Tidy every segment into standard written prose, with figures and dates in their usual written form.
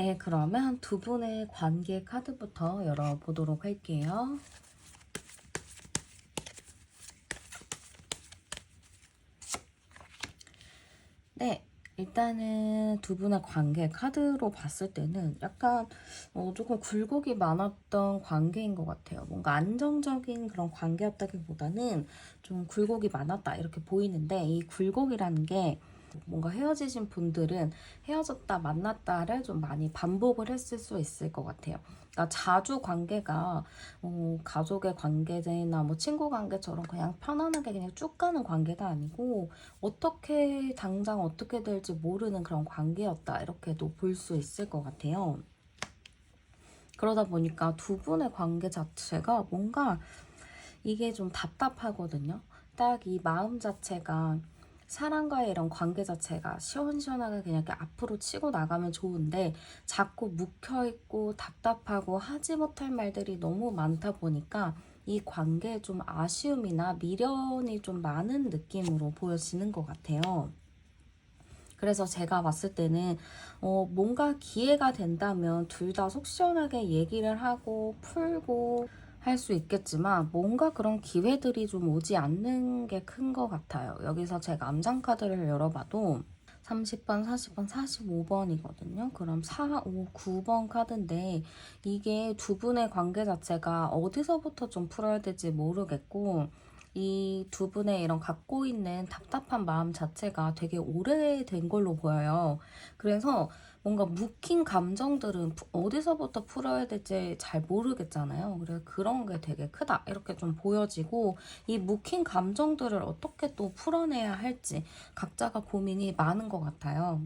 네, 그러면 두 분의 관계 카드부터 열어보도록 할게요. 네, 일단은 두 분의 관계 카드로 봤을 때는 약간 조금 굴곡이 많았던 관계인 것 같아요. 뭔가 안정적인 그런 관계였다기보다는 좀 굴곡이 많았다 이렇게 보이는데, 이 굴곡이라는 게 뭔가 헤어지신 분들은 헤어졌다 만났다를 좀 많이 반복을 했을 수 있을 것 같아요. 그러니까 자주 관계가 가족의 관계나 뭐 친구 관계처럼 그냥 편안하게 그냥 쭉 가는 관계가 아니고, 어떻게 당장 어떻게 될지 모르는 그런 관계였다 이렇게도 볼 수 있을 것 같아요. 그러다 보니까 두 분의 관계 자체가 뭔가 이게 좀 답답하거든요. 딱 이 마음 자체가, 사람과의 이런 관계 자체가 시원시원하게 그냥 이렇게 앞으로 치고 나가면 좋은데, 자꾸 묵혀있고 답답하고 하지 못할 말들이 너무 많다 보니까 이 관계에 좀 아쉬움이나 미련이 좀 많은 느낌으로 보여지는 것 같아요. 그래서 제가 봤을 때는 뭔가 기회가 된다면 둘 다 속 시원하게 얘기를 하고 풀고 할 수 있겠지만, 뭔가 그런 기회들이 좀 오지 않는 게 큰 것 같아요. 여기서 제가 암장 카드를 열어봐도 30번, 40번, 45번이거든요. 그럼 4, 5, 9번 카드인데, 이게 두 분의 관계 자체가 어디서부터 좀 풀어야 될지 모르겠고, 이 두 분의 이런 갖고 있는 답답한 마음 자체가 되게 오래된 걸로 보여요. 그래서 뭔가 묵힌 감정들은 어디서부터 풀어야 될지 잘 모르겠잖아요. 그래서 그런 게 되게 크다 이렇게 좀 보여지고, 이 묵힌 감정들을 어떻게 또 풀어내야 할지 각자가 고민이 많은 것 같아요.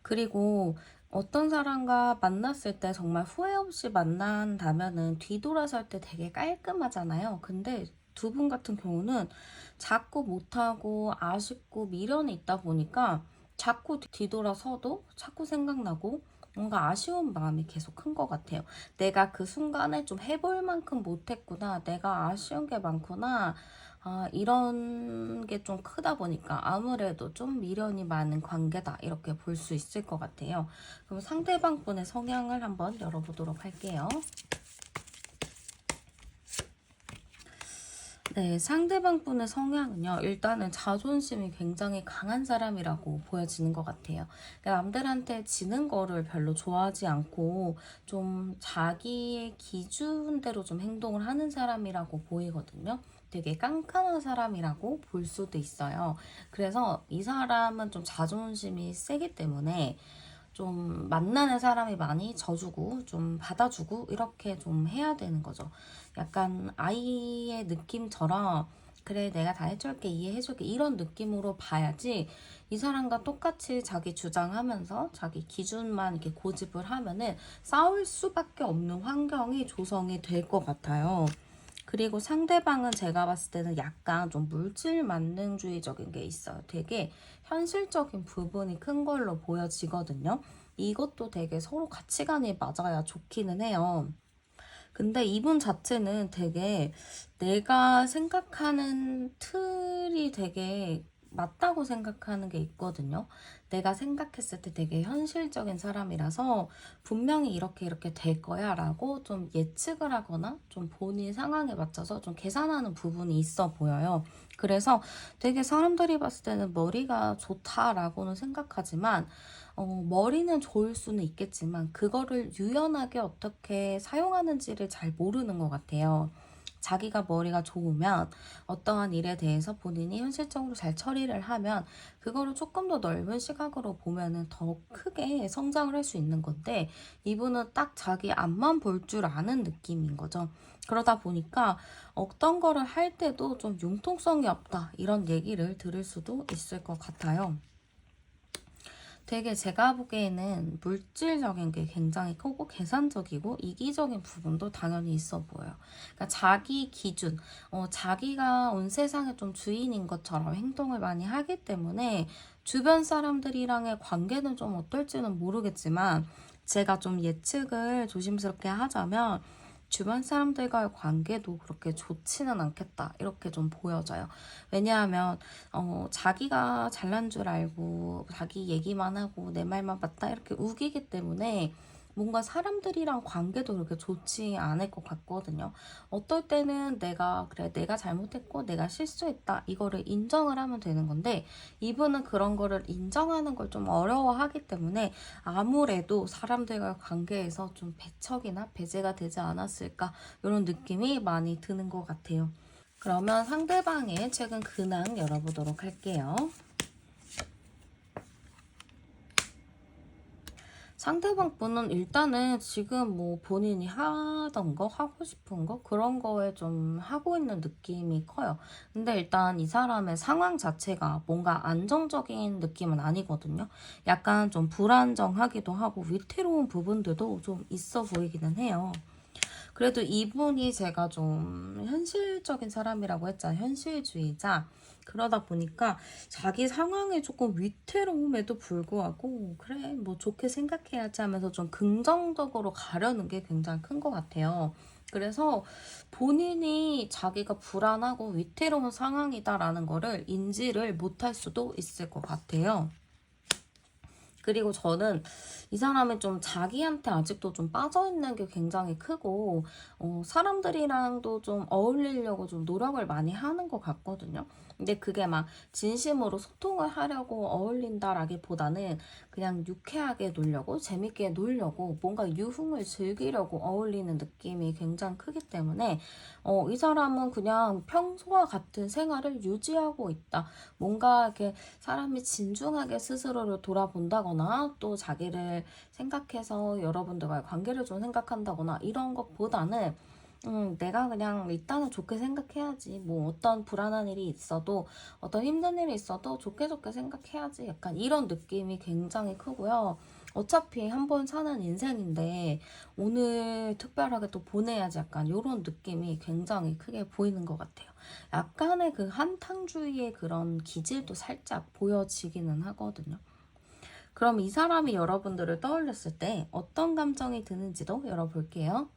그리고 어떤 사람과 만났을 때 정말 후회 없이 만난다면은 뒤돌아설 때 되게 깔끔하잖아요. 근데 두 분 같은 경우는 자꾸 못하고 아쉽고 미련이 있다 보니까 자꾸 뒤돌아서도 자꾸 생각나고 뭔가 아쉬운 마음이 계속 큰 것 같아요. 내가 그 순간에 좀 해볼 만큼 못했구나. 내가 아쉬운 게 많구나. 이런 게 좀 크다 보니까 아무래도 좀 미련이 많은 관계다 이렇게 볼 수 있을 것 같아요. 그럼 상대방 분의 성향을 한번 열어보도록 할게요. 네, 상대방 분의 성향은요, 일단은 자존심이 굉장히 강한 사람이라고 보여지는 것 같아요. 그러니까 남들한테 지는 거를 별로 좋아하지 않고 좀 자기의 기준대로 좀 행동을 하는 사람이라고 보이거든요. 되게 깐깐한 사람이라고 볼 수도 있어요. 그래서 이 사람은 좀 자존심이 세기 때문에 좀 만나는 사람이 많이 져주고 좀 받아주고 이렇게 좀 해야 되는 거죠. 약간 아이의 느낌처럼, 그래 내가 다 해줄게 이해해줄게 이런 느낌으로 봐야지, 이 사람과 똑같이 자기 주장하면서 자기 기준만 이렇게 고집을 하면은 싸울 수밖에 없는 환경이 조성이 될 것 같아요. 그리고 상대방은 제가 봤을 때는 약간 좀 물질 만능주의적인 게 있어요. 되게 현실적인 부분이 큰 걸로 보여지거든요. 이것도 되게 서로 가치관이 맞아야 좋기는 해요. 근데 이분 자체는 되게 내가 생각하는 틀이 되게 맞다고 생각하는 게 있거든요. 내가 생각했을 때 되게 현실적인 사람이라서 분명히 이렇게 이렇게 될 거야 라고 좀 예측을 하거나 좀 본인 상황에 맞춰서 좀 계산하는 부분이 있어 보여요. 그래서 되게 사람들이 봤을 때는 머리가 좋다라고는 생각하지만, 머리는 좋을 수는 있겠지만 그거를 유연하게 어떻게 사용하는지를 잘 모르는 것 같아요. 자기가 머리가 좋으면 어떠한 일에 대해서 본인이 현실적으로 잘 처리를 하면 그거를 조금 더 넓은 시각으로 보면은 더 크게 성장을 할 수 있는 건데, 이분은 딱 자기 앞만 볼 줄 아는 느낌인 거죠. 그러다 보니까 어떤 거를 할 때도 좀 융통성이 없다 이런 얘기를 들을 수도 있을 것 같아요. 되게 제가 보기에는 물질적인 게 굉장히 크고 계산적이고 이기적인 부분도 당연히 있어 보여요. 그러니까 자기 기준, 자기가 온 세상의 좀 주인인 것처럼 행동을 많이 하기 때문에 주변 사람들이랑의 관계는 좀 어떨지는 모르겠지만, 제가 좀 예측을 조심스럽게 하자면 주변 사람들과의 관계도 그렇게 좋지는 않겠다 이렇게 좀 보여져요. 왜냐하면 자기가 잘난 줄 알고 자기 얘기만 하고 내 말만 맞다 이렇게 우기기 때문에 뭔가 사람들이랑 관계도 그렇게 좋지 않을 것 같거든요. 어떨 때는 내가 잘못했고 내가 실수했다 이거를 인정을 하면 되는 건데, 이분은 그런 거를 인정하는 걸 좀 어려워하기 때문에 아무래도 사람들과 관계에서 좀 배척이나 배제가 되지 않았을까 이런 느낌이 많이 드는 것 같아요. 그러면 상대방의 최근 근황 열어보도록 할게요. 상대방 분은 일단은 지금 뭐 본인이 하던 거, 하고 싶은 거, 그런 거에 좀 하고 있는 느낌이 커요. 근데 일단 이 사람의 상황 자체가 뭔가 안정적인 느낌은 아니거든요. 약간 좀 불안정하기도 하고 위태로운 부분들도 좀 있어 보이기는 해요. 그래도 이분이 제가 좀 현실적인 사람이라고 했잖아요. 현실주의자. 그러다 보니까 자기 상황에 조금 위태로움에도 불구하고 그래 뭐 좋게 생각해야지 하면서 좀 긍정적으로 가려는 게 굉장히 큰 것 같아요. 그래서 본인이 자기가 불안하고 위태로운 상황이다라는 거를 인지를 못할 수도 있을 것 같아요. 그리고 저는 이 사람이 좀 자기한테 아직도 좀 빠져있는 게 굉장히 크고, 사람들이랑도 좀 어울리려고 좀 노력을 많이 하는 것 같거든요. 근데 그게 막 진심으로 소통을 하려고 어울린다라기보다는 그냥 유쾌하게 놀려고, 재밌게 놀려고, 뭔가 유흥을 즐기려고 어울리는 느낌이 굉장히 크기 때문에, 이 사람은 그냥 평소와 같은 생활을 유지하고 있다. 뭔가 이렇게 사람이 진중하게 스스로를 돌아본다거나 또 자기를 생각해서 여러분들과의 관계를 좀 생각한다거나 이런 것보다는 내가 그냥 일단은 좋게 생각해야지. 뭐 어떤 불안한 일이 있어도 어떤 힘든 일이 있어도 좋게 좋게 생각해야지. 약간 이런 느낌이 굉장히 크고요. 어차피 한 번 사는 인생인데 오늘 특별하게 또 보내야지 약간 이런 느낌이 굉장히 크게 보이는 것 같아요. 약간의 그 한탕주의의 그런 기질도 살짝 보여지기는 하거든요. 그럼 이 사람이 여러분들을 떠올렸을 때 어떤 감정이 드는지도 열어볼게요.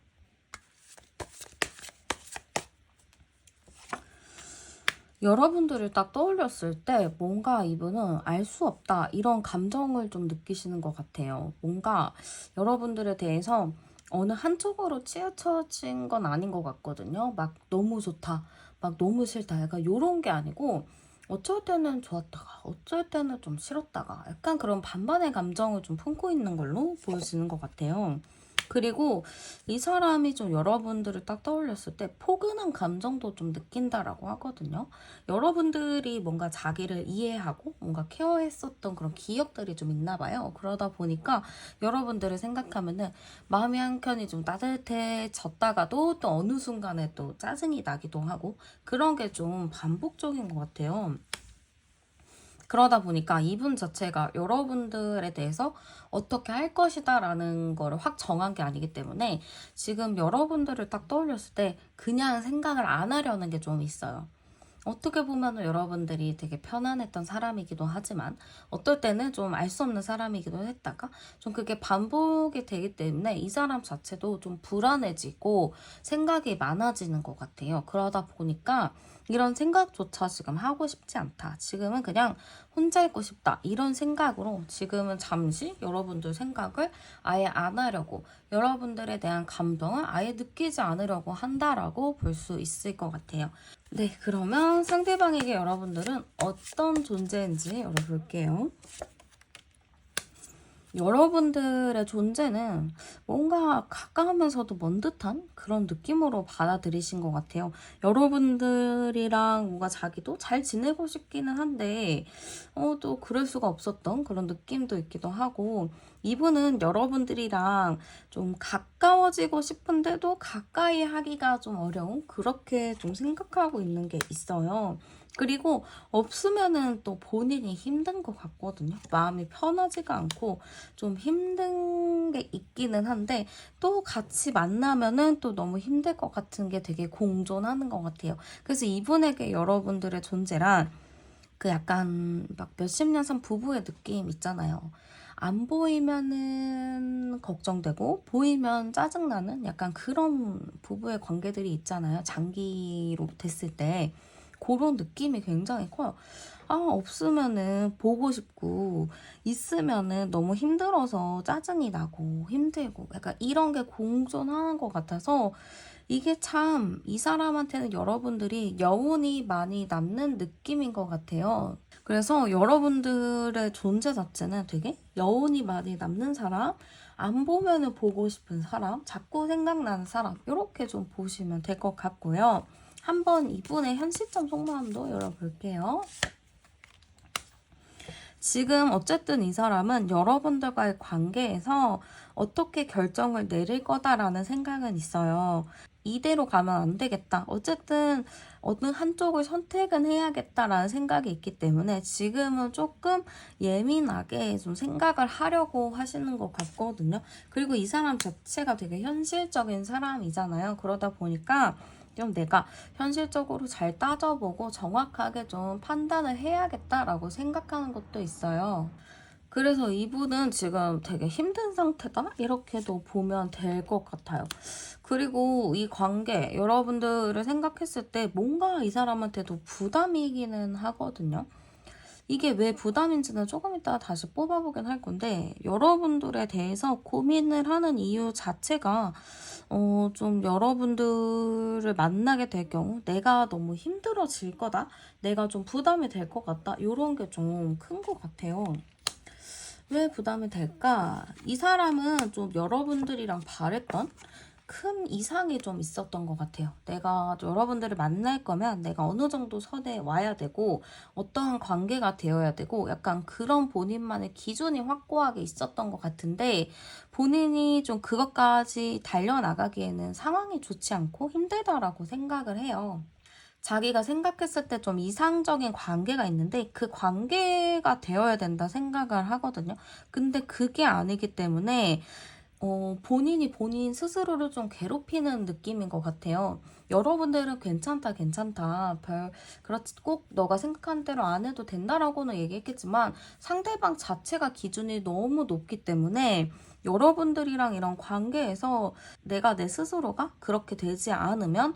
여러분들을 딱 떠올렸을 때 뭔가 이분은 알 수 없다 이런 감정을 좀 느끼시는 것 같아요. 뭔가 여러분들에 대해서 어느 한쪽으로 치우쳐진 건 아닌 것 같거든요. 막 너무 좋다, 막 너무 싫다 약간 이런 게 아니고 어쩔 때는 좋았다가 어쩔 때는 좀 싫었다가 약간 그런 반반의 감정을 좀 품고 있는 걸로 보여지는 것 같아요. 그리고 이 사람이 좀 여러분들을 딱 떠올렸을 때 포근한 감정도 좀 느낀다라고 하거든요. 여러분들이 뭔가 자기를 이해하고 뭔가 케어했었던 그런 기억들이 좀 있나 봐요. 그러다 보니까 여러분들을 생각하면은 마음이 한켠이 좀 따뜻해졌다가도 또 어느 순간에 또 짜증이 나기도 하고 그런 게 좀 반복적인 것 같아요. 그러다 보니까 이분 자체가 여러분들에 대해서 어떻게 할 것이다 라는 거를 확 정한 게 아니기 때문에 지금 여러분들을 딱 떠올렸을 때 그냥 생각을 안 하려는 게 좀 있어요. 어떻게 보면 여러분들이 되게 편안했던 사람이기도 하지만 어떨 때는 좀 알 수 없는 사람이기도 했다가 좀 그게 반복이 되기 때문에 이 사람 자체도 좀 불안해지고 생각이 많아지는 것 같아요. 그러다 보니까 이런 생각조차 지금 하고 싶지 않다. 지금은 그냥 혼자 있고 싶다. 이런 생각으로 지금은 잠시 여러분들 생각을 아예 안 하려고 여러분들에 대한 감동을 아예 느끼지 않으려고 한다라고 볼 수 있을 것 같아요. 네, 그러면 상대방에게 여러분들은 어떤 존재인지 열어볼게요. 여러분들의 존재는 뭔가 가까우면서도 먼 듯한 그런 느낌으로 받아들이신 것 같아요. 여러분들이랑 뭔가 자기도 잘 지내고 싶기는 한데, 또 그럴 수가 없었던 그런 느낌도 있기도 하고, 이분은 여러분들이랑 좀 가까워지고 싶은데도 가까이 하기가 좀 어려운 그렇게 좀 생각하고 있는 게 있어요. 그리고 없으면은 또 본인이 힘든 것 같거든요. 마음이 편하지가 않고 좀 힘든 게 있기는 한데 또 같이 만나면은 또 너무 힘들 것 같은 게 되게 공존하는 것 같아요. 그래서 이분에게 여러분들의 존재란 그 약간 막 몇십 년 산 부부의 느낌 있잖아요. 안 보이면은 걱정되고 보이면 짜증나는 약간 그런 부부의 관계들이 있잖아요. 장기로 됐을 때 그런 느낌이 굉장히 커요. 없으면은 보고 싶고 있으면은 너무 힘들어서 짜증이 나고 힘들고 약간 이런 게 공존하는 것 같아서 이게 참 이 사람한테는 여러분들이 여운이 많이 남는 느낌인 것 같아요. 그래서 여러분들의 존재 자체는 되게 여운이 많이 남는 사람, 안 보면은 보고 싶은 사람, 자꾸 생각나는 사람 이렇게 좀 보시면 될 것 같고요. 한번 이분의 현실점 속마음도 열어볼게요. 지금 어쨌든 이 사람은 여러분들과의 관계에서 어떻게 결정을 내릴 거다라는 생각은 있어요. 이대로 가면 안 되겠다. 어쨌든 어느 한쪽을 선택은 해야겠다라는 생각이 있기 때문에 지금은 조금 예민하게 좀 생각을 하려고 하시는 것 같거든요. 그리고 이 사람 자체가 되게 현실적인 사람이잖아요. 그러다 보니까 좀 내가 현실적으로 잘 따져보고 정확하게 좀 판단을 해야겠다라고 생각하는 것도 있어요. 그래서 이분은 지금 되게 힘든 상태다? 이렇게도 보면 될 것 같아요. 그리고 이 관계, 여러분들을 생각했을 때 뭔가 이 사람한테도 부담이기는 하거든요. 이게 왜 부담인지는 조금 이따 다시 뽑아보긴 할 건데, 여러분들에 대해서 고민을 하는 이유 자체가 좀 여러분들을 만나게 될 경우 내가 너무 힘들어질 거다, 내가 좀 부담이 될 것 같다, 이런 게 좀 큰 것 같아요. 왜 부담이 될까? 이 사람은 좀 여러분들이랑 바랬던 큰 이상이 좀 있었던 것 같아요. 내가 여러분들을 만날 거면 내가 어느 정도 선에 와야 되고 어떠한 관계가 되어야 되고 약간 그런 본인만의 기준이 확고하게 있었던 것 같은데 본인이 좀 그것까지 달려나가기에는 상황이 좋지 않고 힘들다라고 생각을 해요. 자기가 생각했을 때 좀 이상적인 관계가 있는데 그 관계가 되어야 된다 생각을 하거든요. 근데 그게 아니기 때문에 본인이 본인 스스로를 좀 괴롭히는 느낌인 것 같아요. 여러분들은 괜찮다, 괜찮다. 그렇지, 꼭 너가 생각한 대로 안 해도 된다라고는 얘기했겠지만 상대방 자체가 기준이 너무 높기 때문에 여러분들이랑 이런 관계에서 내가 내 스스로가 그렇게 되지 않으면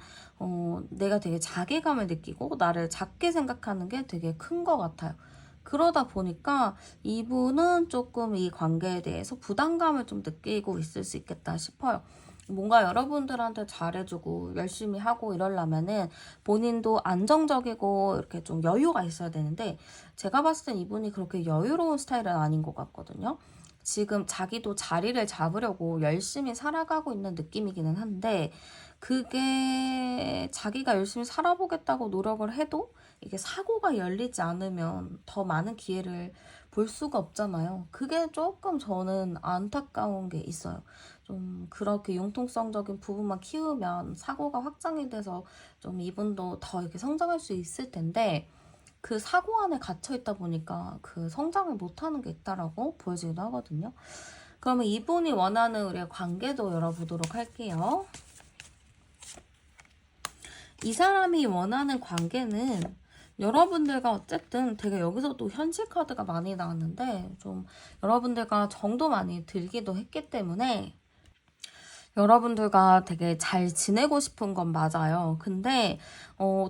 내가 되게 자괴감을 느끼고 나를 작게 생각하는 게 되게 큰 것 같아요. 그러다 보니까 이분은 조금 이 관계에 대해서 부담감을 좀 느끼고 있을 수 있겠다 싶어요. 뭔가 여러분들한테 잘해주고 열심히 하고 이러려면은 본인도 안정적이고 이렇게 좀 여유가 있어야 되는데 제가 봤을 땐 이분이 그렇게 여유로운 스타일은 아닌 것 같거든요. 지금 자기도 자리를 잡으려고 열심히 살아가고 있는 느낌이기는 한데 그게 자기가 열심히 살아보겠다고 노력을 해도 이게 사고가 열리지 않으면 더 많은 기회를 볼 수가 없잖아요. 그게 조금 저는 안타까운 게 있어요. 좀 그렇게 융통성적인 부분만 키우면 사고가 확장이 돼서 좀 이분도 더 이렇게 성장할 수 있을 텐데 그 사고 안에 갇혀 있다 보니까 그 성장을 못하는 게 있다라고 보여지기도 하거든요. 그러면 이분이 원하는 우리의 관계도 열어보도록 할게요. 이 사람이 원하는 관계는 여러분들과 어쨌든 되게 여기서도 현실 카드가 많이 나왔는데 좀 여러분들과 정도 많이 들기도 했기 때문에 여러분들과 되게 잘 지내고 싶은 건 맞아요. 근데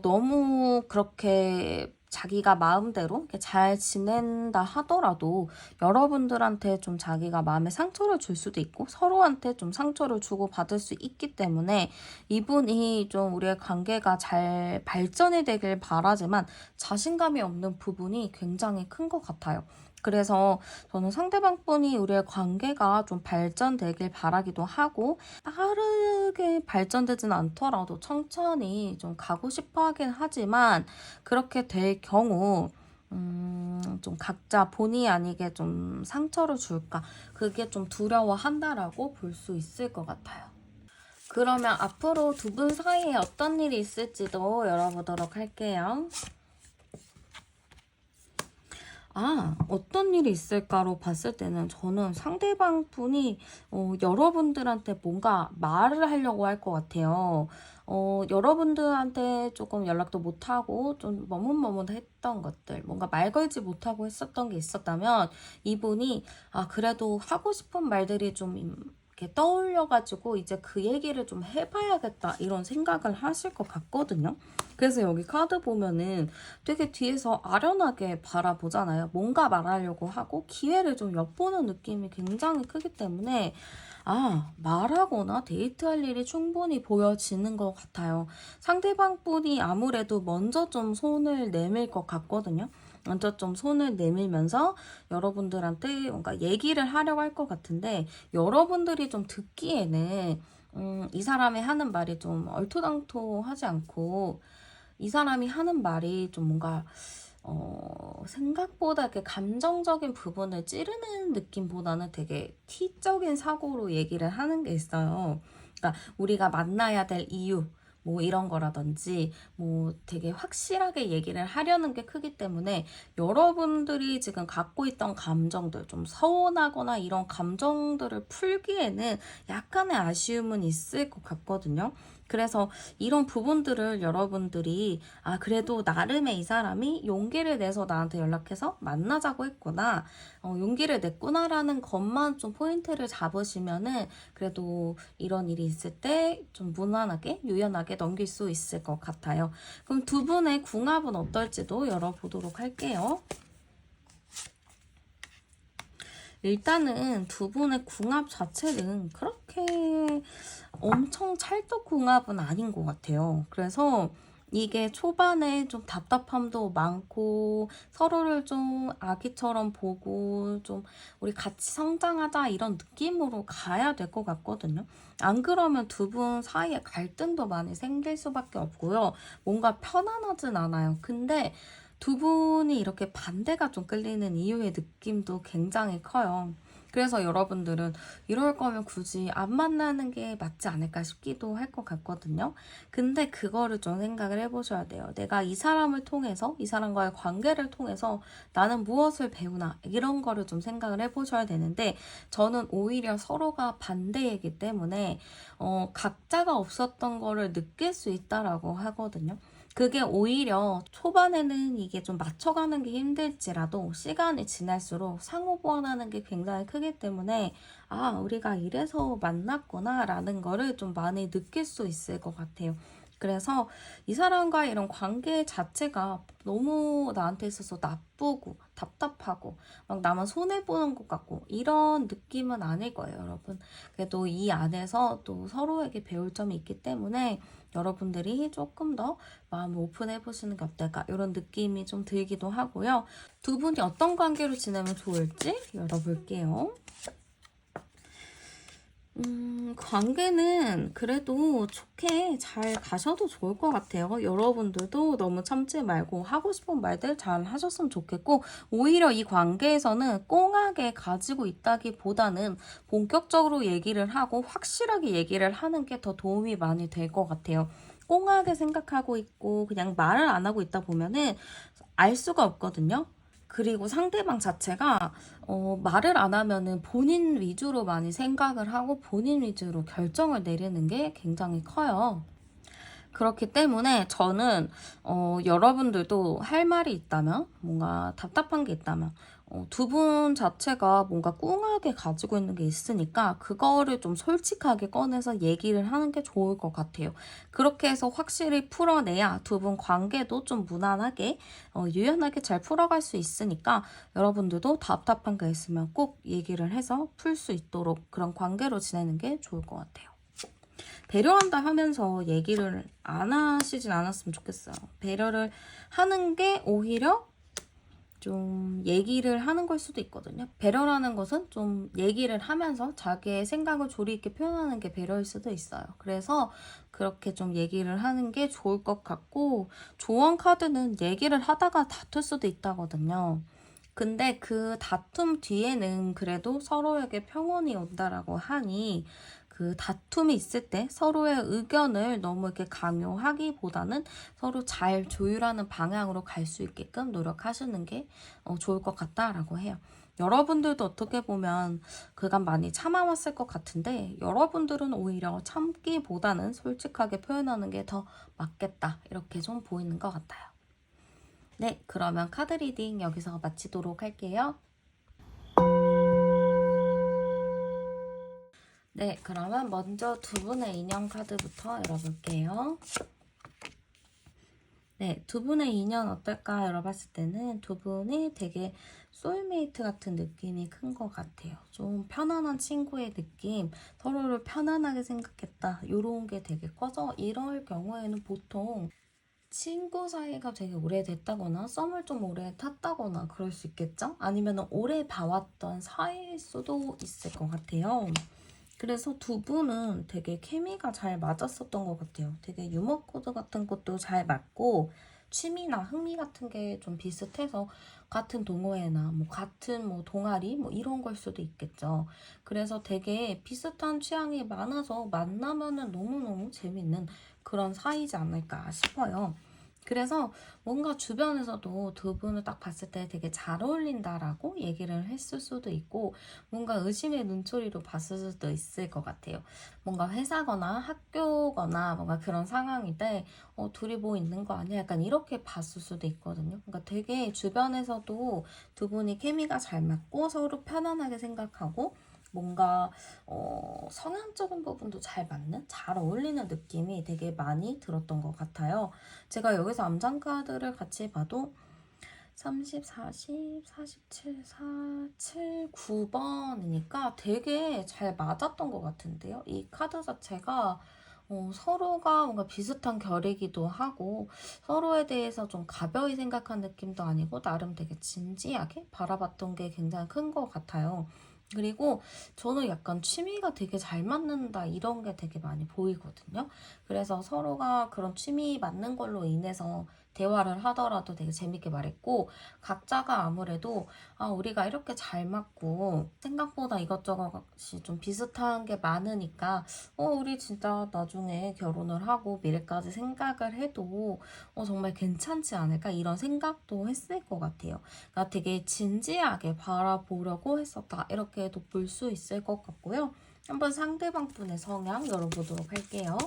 너무 그렇게 자기가 마음대로 이렇게 잘 지낸다 하더라도 여러분들한테 좀 자기가 마음에 상처를 줄 수도 있고 서로한테 좀 상처를 주고 받을 수 있기 때문에 이분이 좀 우리의 관계가 잘 발전이 되길 바라지만 자신감이 없는 부분이 굉장히 큰 것 같아요. 그래서 저는 상대방 분이 우리의 관계가 좀 발전되길 바라기도 하고 빠르게 발전되지는 않더라도 천천히 좀 가고 싶어 하긴 하지만 그렇게 될 경우 좀 각자 본의 아니게 좀 상처를 줄까 그게 좀 두려워한다라고 볼 수 있을 것 같아요. 그러면 앞으로 두 분 사이에 어떤 일이 있을지도 열어보도록 할게요. 어떤 일이 있을까로 봤을 때는 저는 상대방 분이 여러분들한테 뭔가 말을 하려고 할 것 같아요. 여러분들한테 조금 연락도 못하고 좀 머뭇머뭇했던 것들, 뭔가 말 걸지 못하고 했었던 게 있었다면 이분이 그래도 하고 싶은 말들이 좀 이렇게 떠올려가지고 이제 그 얘기를 좀 해봐야겠다 이런 생각을 하실 것 같거든요. 그래서 여기 카드 보면은 되게 뒤에서 아련하게 바라보잖아요. 뭔가 말하려고 하고 기회를 좀 엿보는 느낌이 굉장히 크기 때문에 말하거나 데이트할 일이 충분히 보여지는 것 같아요. 상대방 분이 아무래도 먼저 좀 손을 내밀 것 같거든요. 먼저 좀 손을 내밀면서 여러분들한테 뭔가 얘기를 하려고 할 것 같은데 여러분들이 좀 듣기에는 이 사람이 하는 말이 좀 얼토당토하지 않고 이 사람이 하는 말이 좀 뭔가 생각보다 이렇게 감정적인 부분을 찌르는 느낌보다는 되게 T적인 사고로 얘기를 하는 게 있어요. 그러니까 우리가 만나야 될 이유, 뭐 이런 거라든지 뭐 되게 확실하게 얘기를 하려는 게 크기 때문에 여러분들이 지금 갖고 있던 감정들, 좀 서운하거나 이런 감정들을 풀기에는 약간의 아쉬움은 있을 것 같거든요. 그래서 이런 부분들을 여러분들이 그래도 나름의 이 사람이 용기를 내서 나한테 연락해서 만나자고 했구나, 용기를 냈구나라는 것만 좀 포인트를 잡으시면은 그래도 이런 일이 있을 때 좀 무난하게 유연하게 넘길 수 있을 것 같아요. 그럼 두 분의 궁합은 어떨지도 열어보도록 할게요. 일단은 두 분의 궁합 자체는 그렇게 엄청 찰떡궁합은 아닌 것 같아요. 그래서 이게 초반에 좀 답답함도 많고 서로를 좀 아기처럼 보고 좀 우리 같이 성장하자 이런 느낌으로 가야 될 것 같거든요. 안 그러면 두 분 사이에 갈등도 많이 생길 수밖에 없고요. 뭔가 편안하진 않아요. 근데 두 분이 이렇게 반대가 좀 끌리는 이유의 느낌도 굉장히 커요. 그래서 여러분들은 이럴 거면 굳이 안 만나는 게 맞지 않을까 싶기도 할 것 같거든요. 근데 그거를 좀 생각을 해보셔야 돼요. 내가 이 사람을 통해서, 이 사람과의 관계를 통해서 나는 무엇을 배우나, 이런 거를 좀 생각을 해보셔야 되는데, 저는 오히려 서로가 반대이기 때문에, 각자가 없었던 거를 느낄 수 있다라고 하거든요. 그게 오히려 초반에는 이게 좀 맞춰가는 게 힘들지라도 시간이 지날수록 상호 보완하는 게 굉장히 크기 때문에 우리가 이래서 만났구나 라는 거를 좀 많이 느낄 수 있을 것 같아요. 그래서 이 사람과 이런 관계 자체가 너무 나한테 있어서 나쁘고 답답하고 막 나만 손해보는 것 같고 이런 느낌은 아닐 거예요, 여러분. 그래도 이 안에서 또 서로에게 배울 점이 있기 때문에 여러분들이 조금 더 마음을 오픈해 보시는 게 어떨까 이런 느낌이 좀 들기도 하고요. 두 분이 어떤 관계로 지내면 좋을지 열어볼게요. 관계는 그래도 좋게 잘 가셔도 좋을 것 같아요. 여러분들도 너무 참지 말고 하고 싶은 말들 잘 하셨으면 좋겠고, 오히려 이 관계에서는 꽁하게 가지고 있다기보다는 본격적으로 얘기를 하고 확실하게 얘기를 하는 게 더 도움이 많이 될 것 같아요. 꽁하게 생각하고 있고 그냥 말을 안 하고 있다 보면은 알 수가 없거든요. 그리고 상대방 자체가 말을 안 하면은 본인 위주로 많이 생각을 하고 본인 위주로 결정을 내리는 게 굉장히 커요. 그렇기 때문에 저는 여러분들도 할 말이 있다면 뭔가 답답한 게 있다면 두 분 자체가 뭔가 꿍하게 가지고 있는 게 있으니까 그거를 좀 솔직하게 꺼내서 얘기를 하는 게 좋을 것 같아요. 그렇게 해서 확실히 풀어내야 두 분 관계도 좀 무난하게 유연하게 잘 풀어갈 수 있으니까 여러분들도 답답한 게 있으면 꼭 얘기를 해서 풀 수 있도록 그런 관계로 지내는 게 좋을 것 같아요. 배려한다 하면서 얘기를 안 하시진 않았으면 좋겠어요. 배려를 하는 게 오히려 좀 얘기를 하는 걸 수도 있거든요. 배려라는 것은 좀 얘기를 하면서 자기의 생각을 조리 있게 표현하는 게 배려일 수도 있어요. 그래서 그렇게 좀 얘기를 하는 게 좋을 것 같고, 조언 카드는 얘기를 하다가 다툴 수도 있다거든요. 근데 그 다툼 뒤에는 그래도 서로에게 평온이 온다라고 하니 그 다툼이 있을 때 서로의 의견을 너무 이렇게 강요하기보다는 서로 잘 조율하는 방향으로 갈 수 있게끔 노력하시는 게 좋을 것 같다라고 해요. 여러분들도 어떻게 보면 그간 많이 참아왔을 것 같은데 여러분들은 오히려 참기보다는 솔직하게 표현하는 게 더 맞겠다 이렇게 좀 보이는 것 같아요. 네, 그러면 카드 리딩 여기서 마치도록 할게요. 네, 그러면 먼저 두 분의 인연 카드부터 열어볼게요. 네, 두 분의 인연 어떨까 열어봤을 때는 두 분이 되게 소울메이트 같은 느낌이 큰 것 같아요. 좀 편안한 친구의 느낌, 서로를 편안하게 생각했다. 이런 게 되게 커서 이럴 경우에는 보통 친구 사이가 되게 오래됐다거나 썸을 좀 오래 탔다거나 그럴 수 있겠죠? 아니면 오래 봐왔던 사이일 수도 있을 것 같아요. 그래서 두 분은 되게 케미가 잘 맞았었던 것 같아요. 되게 유머 코드 같은 것도 잘 맞고 취미나 흥미 같은 게 좀 비슷해서 같은 동호회나 뭐 같은 뭐 동아리 뭐 이런 걸 수도 있겠죠. 그래서 되게 비슷한 취향이 많아서 만나면은 너무너무 재밌는 그런 사이지 않을까 싶어요. 그래서 뭔가 주변에서도 두 분을 딱 봤을 때 되게 잘 어울린다라고 얘기를 했을 수도 있고 뭔가 의심의 눈초리로 봤을 수도 있을 것 같아요. 뭔가 회사거나 학교거나 뭔가 그런 상황인데 둘이 뭐 있는 거 아니야? 약간 이렇게 봤을 수도 있거든요. 그러니까 되게 주변에서도 두 분이 케미가 잘 맞고 서로 편안하게 생각하고 뭔가 성향적인 부분도 잘 맞는, 잘 어울리는 느낌이 되게 많이 들었던 것 같아요. 제가 여기서 암장 카드를 같이 봐도 30, 40, 47, 4, 7, 9번이니까 되게 잘 맞았던 것 같은데요. 이 카드 자체가 서로가 뭔가 비슷한 결이기도 하고 서로에 대해서 좀 가벼이 생각한 느낌도 아니고 나름 되게 진지하게 바라봤던 게 굉장히 큰 것 같아요. 그리고 저는 약간 취미가 되게 잘 맞는다 이런 게 되게 많이 보이거든요. 그래서 서로가 그런 취미 맞는 걸로 인해서 대화를 하더라도 되게 재밌게 말했고 각자가 아무래도 우리가 이렇게 잘 맞고 생각보다 이것저것이 좀 비슷한 게 많으니까 우리 진짜 나중에 결혼을 하고 미래까지 생각을 해도 정말 괜찮지 않을까 이런 생각도 했을 것 같아요. 그러니까 되게 진지하게 바라보려고 했었다 이렇게도 볼 수 있을 것 같고요. 한번 상대방 분의 성향 열어보도록 할게요.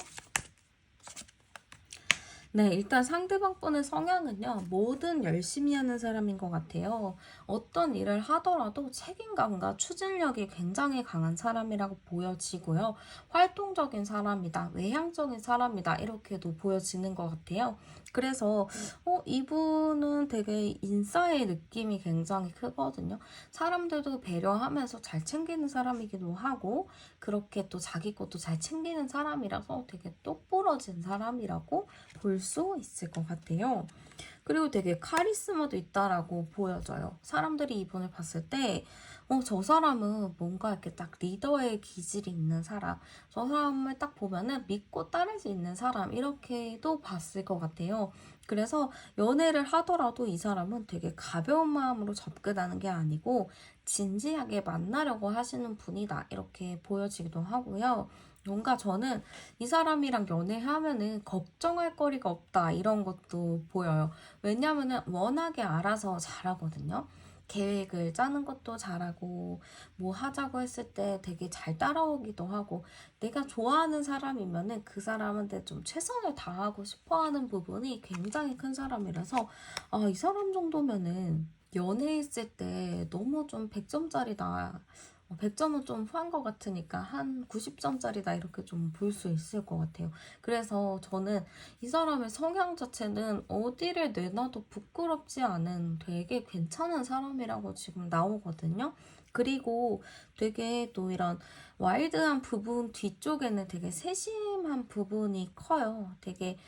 네, 일단 상대방 분의 성향은요, 뭐든 열심히 하는 사람인 것 같아요. 어떤 일을 하더라도 책임감과 추진력이 굉장히 강한 사람이라고 보여지고요. 활동적인 사람이다, 외향적인 사람이다, 이렇게도 보여지는 것 같아요. 그래서, 이분은 되게 인싸의 느낌이 굉장히 크거든요. 사람들도 배려하면서 잘 챙기는 사람이기도 하고, 그렇게 또 자기 것도 잘 챙기는 사람이라서 되게 똑부러진 사람이라고 볼 수 있을 것 같아요. 그리고 되게 카리스마도 있다라고 보여져요. 사람들이 이분을 봤을 때, 저 사람은 뭔가 이렇게 딱 리더의 기질이 있는 사람, 저 사람을 딱 보면은 믿고 따를 수 있는 사람, 이렇게도 봤을 것 같아요. 그래서 연애를 하더라도 이 사람은 되게 가벼운 마음으로 접근하는 게 아니고, 진지하게 만나려고 하시는 분이다. 이렇게 보여지기도 하고요. 뭔가 저는 이 사람이랑 연애하면은 걱정할 거리가 없다. 이런 것도 보여요. 왜냐면은 워낙에 알아서 잘하거든요. 계획을 짜는 것도 잘하고 뭐 하자고 했을 때 되게 잘 따라오기도 하고 내가 좋아하는 사람이면은 그 사람한테 좀 최선을 다하고 싶어하는 부분이 굉장히 큰 사람이라서 이 사람 정도면은 연애했을 때 너무 좀 100점짜리다. 100점은 좀 후한 것 같으니까 한 90점짜리다 이렇게 좀 볼 수 있을 것 같아요. 그래서 저는 이 사람의 성향 자체는 어디를 내놔도 부끄럽지 않은 되게 괜찮은 사람이라고 지금 나오거든요. 그리고 되게 또 이런 와일드한 부분 뒤쪽에는 되게 세심한 부분이 커요. 되게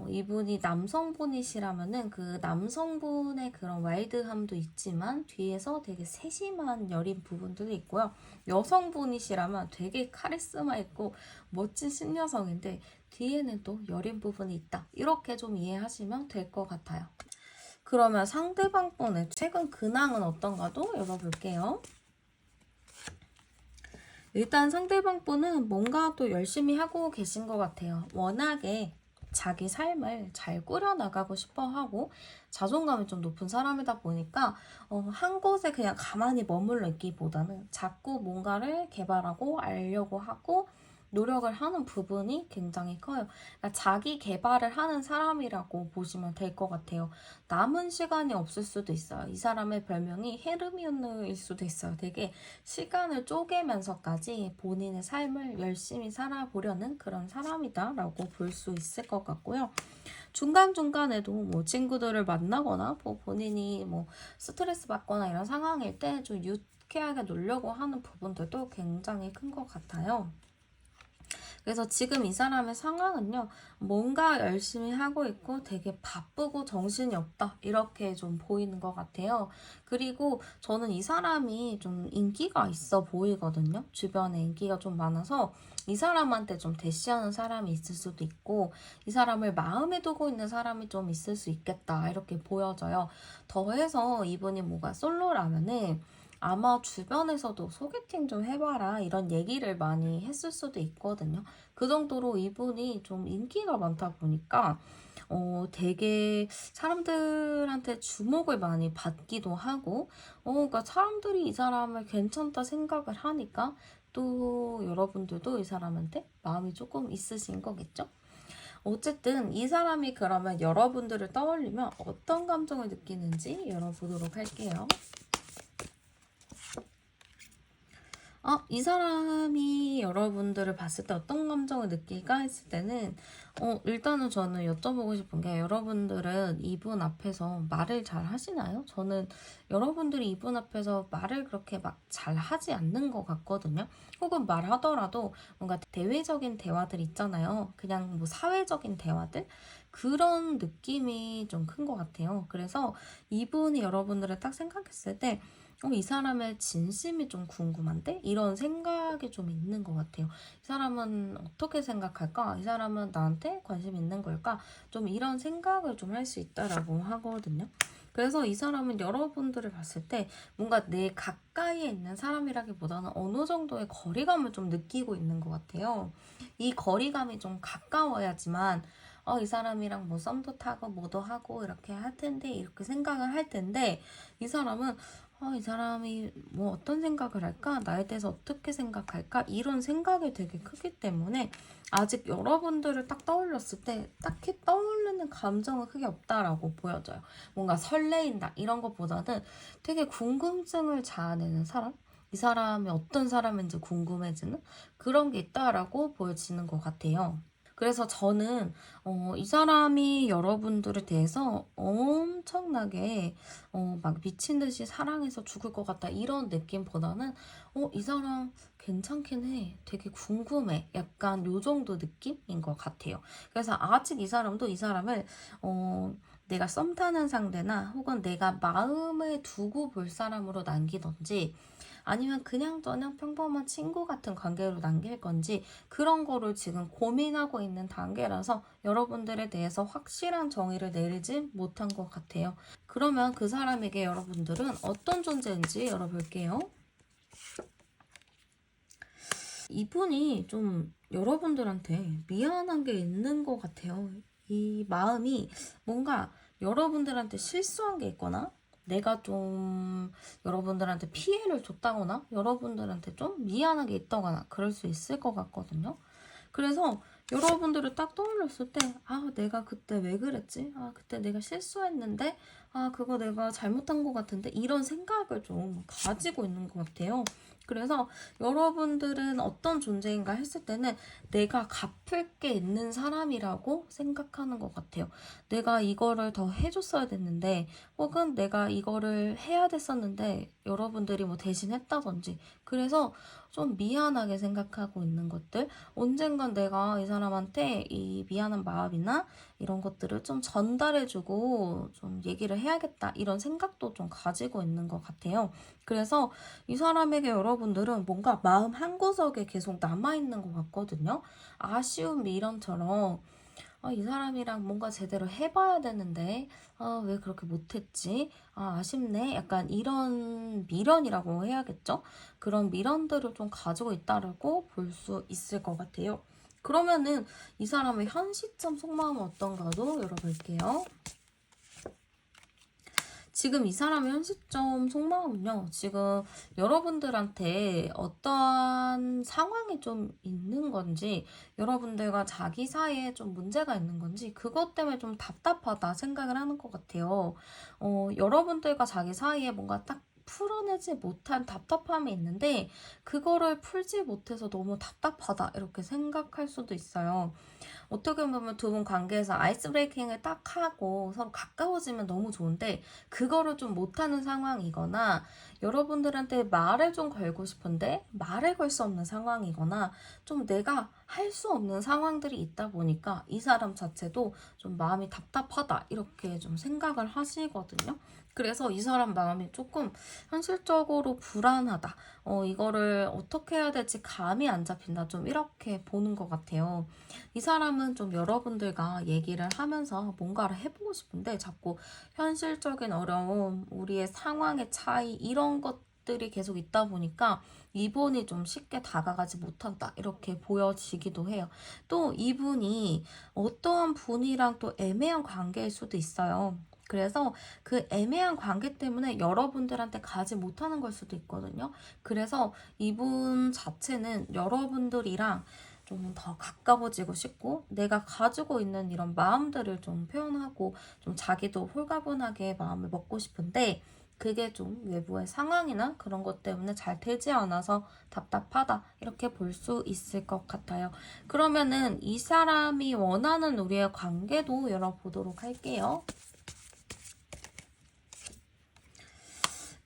이분이 남성분이시라면은 그 남성분의 그런 와일드함도 있지만 뒤에서 되게 세심한 여린 부분들도 있고요. 여성분이시라면 되게 카리스마 있고 멋진 신여성인데 뒤에는 또 여린 부분이 있다. 이렇게 좀 이해하시면 될 것 같아요. 그러면 상대방 분의 최근 근황은 어떤가도 열어볼게요. 일단 상대방 분은 뭔가 또 열심히 하고 계신 것 같아요. 워낙에 자기 삶을 잘 꾸려나가고 싶어 하고 자존감이 좀 높은 사람이다 보니까 한 곳에 그냥 가만히 머물러 있기보다는 자꾸 뭔가를 개발하고 알려고 하고 노력을 하는 부분이 굉장히 커요. 그러니까 자기 개발을 하는 사람이라고 보시면 될 것 같아요. 남은 시간이 없을 수도 있어요. 이 사람의 별명이 헤르미온느일 수도 있어요. 되게 시간을 쪼개면서까지 본인의 삶을 열심히 살아보려는 그런 사람이다라고 볼 수 있을 것 같고요. 중간중간에도 뭐 친구들을 만나거나 뭐 본인이 뭐 스트레스 받거나 이런 상황일 때 좀 유쾌하게 놀려고 하는 부분들도 굉장히 큰 것 같아요. 그래서 지금 이 사람의 상황은요, 뭔가 열심히 하고 있고 되게 바쁘고 정신이 없다. 이렇게 좀 보이는 것 같아요. 그리고 저는 이 사람이 좀 인기가 있어 보이거든요. 주변에 인기가 좀 많아서 이 사람한테 좀 대시하는 사람이 있을 수도 있고, 이 사람을 마음에 두고 있는 사람이 좀 있을 수 있겠다. 이렇게 보여져요. 더해서 이분이 뭐가 솔로라면은 아마 주변에서도 소개팅 좀 해봐라 이런 얘기를 많이 했을 수도 있거든요. 그 정도로 이분이 좀 인기가 많다 보니까 되게 사람들한테 주목을 많이 받기도 하고 그러니까 사람들이 이 사람을 괜찮다 생각을 하니까 또 여러분들도 이 사람한테 마음이 조금 있으신 거겠죠? 어쨌든 이 사람이 그러면 여러분들을 떠올리면 어떤 감정을 느끼는지 열어보도록 할게요. 이 사람이 여러분들을 봤을 때 어떤 감정을 느낄까 했을 때는, 일단은 저는 여쭤보고 싶은 게, 여러분들은 이분 앞에서 말을 잘 하시나요? 저는 여러분들이 이분 앞에서 말을 그렇게 막 잘 하지 않는 것 같거든요. 혹은 말하더라도 뭔가 대외적인 대화들 있잖아요. 그냥 뭐 사회적인 대화들? 그런 느낌이 좀 큰 것 같아요. 그래서 이분이 여러분들을 딱 생각했을 때, 이 사람의 진심이 좀 궁금한데? 이런 생각이 좀 있는 것 같아요. 이 사람은 어떻게 생각할까? 이 사람은 나한테 관심 있는 걸까? 좀 이런 생각을 좀 할 수 있다라고 하거든요. 그래서 이 사람은 여러분들을 봤을 때 뭔가 내 가까이에 있는 사람이라기보다는 어느 정도의 거리감을 좀 느끼고 있는 것 같아요. 이 거리감이 좀 가까워야지만 이 사람이랑 뭐 썸도 타고 뭐도 하고 이렇게 할 텐데 이렇게 생각을 할 텐데 이 사람은 이 사람이 뭐 어떤 생각을 할까? 나에 대해서 어떻게 생각할까? 이런 생각이 되게 크기 때문에 아직 여러분들을 딱 떠올렸을 때 딱히 떠오르는 감정은 크게 없다라고 보여져요. 뭔가 설레인다 이런 것보다는 되게 궁금증을 자아내는 사람? 이 사람이 어떤 사람인지 궁금해지는 그런 게 있다라고 보여지는 것 같아요. 그래서 저는 이 사람이 여러분들에 대해서 엄청나게 막 미친 듯이 사랑해서 죽을 것 같다 이런 느낌보다는 이 사람 괜찮긴 해. 되게 궁금해. 약간 요 정도 느낌인 것 같아요. 그래서 아직 이 사람도 이 사람을 내가 썸 타는 상대나 혹은 내가 마음에 두고 볼 사람으로 남기던지 아니면 그냥 평범한 친구 같은 관계로 남길 건지 그런 거를 지금 고민하고 있는 단계라서 여러분들에 대해서 확실한 정의를 내리지 못한 것 같아요. 그러면 그 사람에게 여러분들은 어떤 존재인지 열어볼게요. 이분이 좀 여러분들한테 미안한 게 있는 것 같아요. 이 마음이 뭔가 여러분들한테 실수한 게 있거나 내가 좀 여러분들한테 피해를 줬다거나 여러분들한테 좀 미안한 게 있다거나 그럴 수 있을 것 같거든요. 그래서 여러분들을 딱 떠올렸을 때, 내가 그때 왜 그랬지? 그때 내가 실수했는데, 그거 내가 잘못한 것 같은데, 이런 생각을 좀 가지고 있는 것 같아요. 그래서 여러분들은 어떤 존재인가 했을 때는 내가 갚을 게 있는 사람이라고 생각하는 것 같아요. 내가 이거를 더 해줬어야 됐는데, 혹은 내가 이거를 해야 됐었는데, 여러분들이 뭐 대신 했다든지. 그래서 좀 미안하게 생각하고 있는 것들, 언젠간 내가 이 사람한테 이 미안한 마음이나 이런 것들을 좀 전달해주고 좀 얘기를 해야겠다 이런 생각도 좀 가지고 있는 것 같아요. 그래서 이 사람에게 여러분들은 뭔가 마음 한구석에 계속 남아있는 것 같거든요. 아쉬운 미련처럼 이 사람이랑 뭔가 제대로 해봐야 되는데 왜 그렇게 못했지? 아쉽네. 약간 이런 미련이라고 해야겠죠? 그런 미련들을 좀 가지고 있다라고 볼 수 있을 것 같아요. 그러면은 이 사람의 현 시점 속마음은 어떤가도 열어볼게요. 지금 이 사람의 현 시점 속마음은요, 지금 여러분들한테 어떠한 상황이 좀 있는 건지, 여러분들과 자기 사이에 좀 문제가 있는 건지, 그것 때문에 좀 답답하다 생각을 하는 것 같아요. 여러분들과 자기 사이에 뭔가 딱 풀어내지 못한 답답함이 있는데, 그거를 풀지 못해서 너무 답답하다, 이렇게 생각할 수도 있어요. 어떻게 보면 두 분 관계에서 아이스 브레이킹을 딱 하고 서로 가까워지면 너무 좋은데 그거를 좀 못하는 상황이거나 여러분들한테 말을 좀 걸고 싶은데 말을 걸 수 없는 상황이거나 좀 내가 할 수 없는 상황들이 있다 보니까 이 사람 자체도 좀 마음이 답답하다 이렇게 좀 생각을 하시거든요. 그래서 이 사람 마음이 조금 현실적으로 불안하다. 이거를 어떻게 해야 될지 감이 안 잡힌다. 좀 이렇게 보는 것 같아요. 이 사람은 좀 여러분들과 얘기를 하면서 뭔가를 해보고 싶은데 자꾸 현실적인 어려움, 우리의 상황의 차이 이런 것들이 계속 있다 보니까 이분이 좀 쉽게 다가가지 못한다 이렇게 보여지기도 해요. 또 이분이 어떠한 분이랑 또 애매한 관계일 수도 있어요. 그래서 그 애매한 관계 때문에 여러분들한테 가지 못하는 걸 수도 있거든요. 그래서 이분 자체는 여러분들이랑 좀 더 가까워지고 싶고 내가 가지고 있는 이런 마음들을 좀 표현하고 좀 자기도 홀가분하게 마음을 먹고 싶은데 그게 좀 외부의 상황이나 그런 것 때문에 잘 되지 않아서 답답하다 이렇게 볼 수 있을 것 같아요. 그러면은 이 사람이 원하는 우리의 관계도 열어보도록 할게요.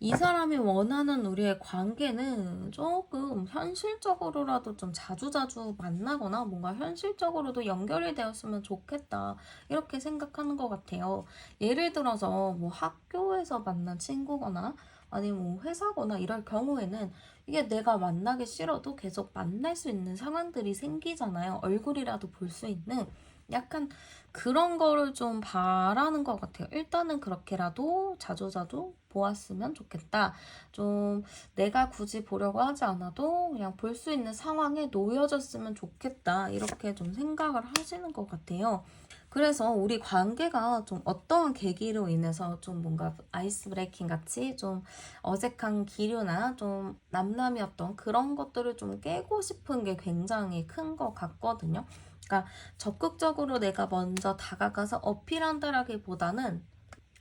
이 사람이 원하는 우리의 관계는 조금 현실적으로라도 좀 자주자주 만나거나 뭔가 현실적으로도 연결이 되었으면 좋겠다. 이렇게 생각하는 것 같아요. 예를 들어서 뭐 학교에서 만난 친구거나 아니면 뭐 회사거나 이럴 경우에는 이게 내가 만나기 싫어도 계속 만날 수 있는 상황들이 생기잖아요. 얼굴이라도 볼 수 있는. 약간 그런 거를 좀 바라는 것 같아요. 일단은 그렇게라도 자주자주 보았으면 좋겠다. 좀 내가 굳이 보려고 하지 않아도 그냥 볼 수 있는 상황에 놓여졌으면 좋겠다. 이렇게 좀 생각을 하시는 것 같아요. 그래서 우리 관계가 좀 어떠한 계기로 인해서 좀 뭔가 아이스 브레이킹 같이 좀 어색한 기류나 좀 남남이었던 그런 것들을 좀 깨고 싶은 게 굉장히 큰 것 같거든요. 그러니까 적극적으로 내가 먼저 다가가서 어필한다라기보다는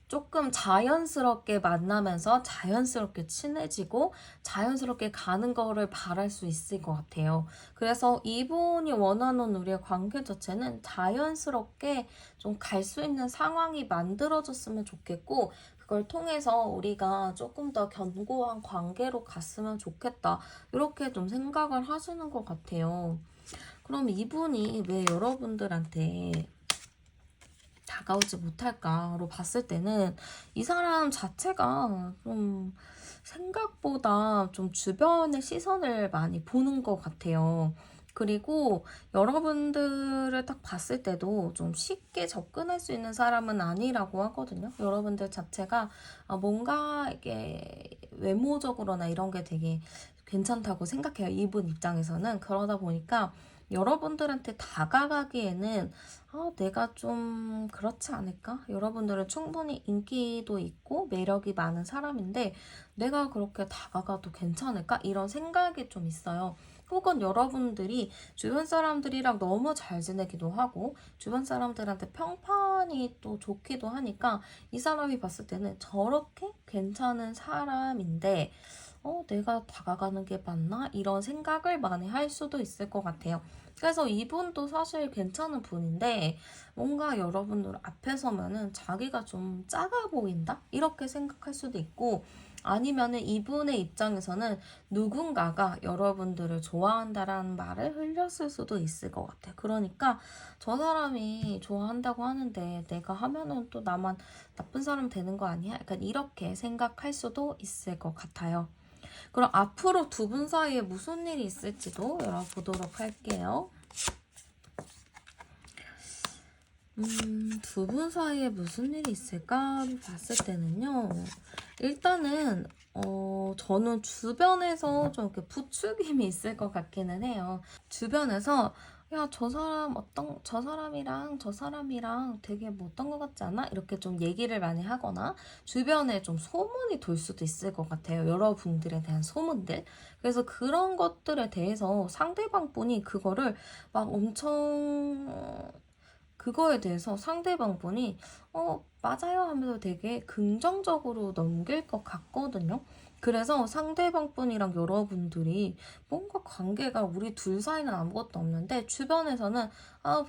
조금 자연스럽게 만나면서 자연스럽게 친해지고 자연스럽게 가는 거를 바랄 수 있을 것 같아요. 그래서 이분이 원하는 우리의 관계 자체는 자연스럽게 좀 갈 수 있는 상황이 만들어졌으면 좋겠고 그걸 통해서 우리가 조금 더 견고한 관계로 갔으면 좋겠다. 이렇게 좀 생각을 하시는 것 같아요. 그럼 이분이 왜 여러분들한테 다가오지 못할까로 봤을 때는 이 사람 자체가 좀 생각보다 좀 주변의 시선을 많이 보는 것 같아요. 그리고 여러분들을 딱 봤을 때도 좀 쉽게 접근할 수 있는 사람은 아니라고 하거든요. 여러분들 자체가 뭔가 이게 외모적으로나 이런 게 되게 괜찮다고 생각해요. 이분 입장에서는. 그러다 보니까 여러분들한테 다가가기에는 내가 좀 그렇지 않을까? 여러분들은 충분히 인기도 있고 매력이 많은 사람인데 내가 그렇게 다가가도 괜찮을까? 이런 생각이 좀 있어요. 혹은 여러분들이 주변 사람들이랑 너무 잘 지내기도 하고 주변 사람들한테 평판이 또 좋기도 하니까 이 사람이 봤을 때는 저렇게 괜찮은 사람인데 내가 다가가는 게 맞나? 이런 생각을 많이 할 수도 있을 것 같아요. 그래서 이분도 사실 괜찮은 분인데 뭔가 여러분들 앞에 서면은 자기가 좀 작아 보인다? 이렇게 생각할 수도 있고 아니면은 이분의 입장에서는 누군가가 여러분들을 좋아한다라는 말을 흘렸을 수도 있을 것 같아요. 그러니까 저 사람이 좋아한다고 하는데 내가 하면은 또 나만 나쁜 사람 되는 거 아니야? 약간 이렇게 생각할 수도 있을 것 같아요. 그럼 앞으로 두 분 사이에 무슨 일이 있을지도 열어보도록 할게요. 두 분 사이에 무슨 일이 있을까 봤을 때는요. 일단은 저는 주변에서 좀 이렇게 부추김이 있을 것 같기는 해요. 주변에서 야, 저 사람이랑 저 사람이랑 되게 뭐 어떤 것 같지 않아? 이렇게 좀 얘기를 많이 하거나 주변에 좀 소문이 돌 수도 있을 것 같아요. 여러분들에 대한 소문들. 그래서 그런 것들에 대해서 상대방 분이 막 엄청 그거에 대해서 상대방 분이 맞아요 하면서 되게 긍정적으로 넘길 것 같거든요. 그래서 상대방 분이랑 여러분들이 뭔가 관계가 우리 둘 사이는 아무것도 없는데 주변에서는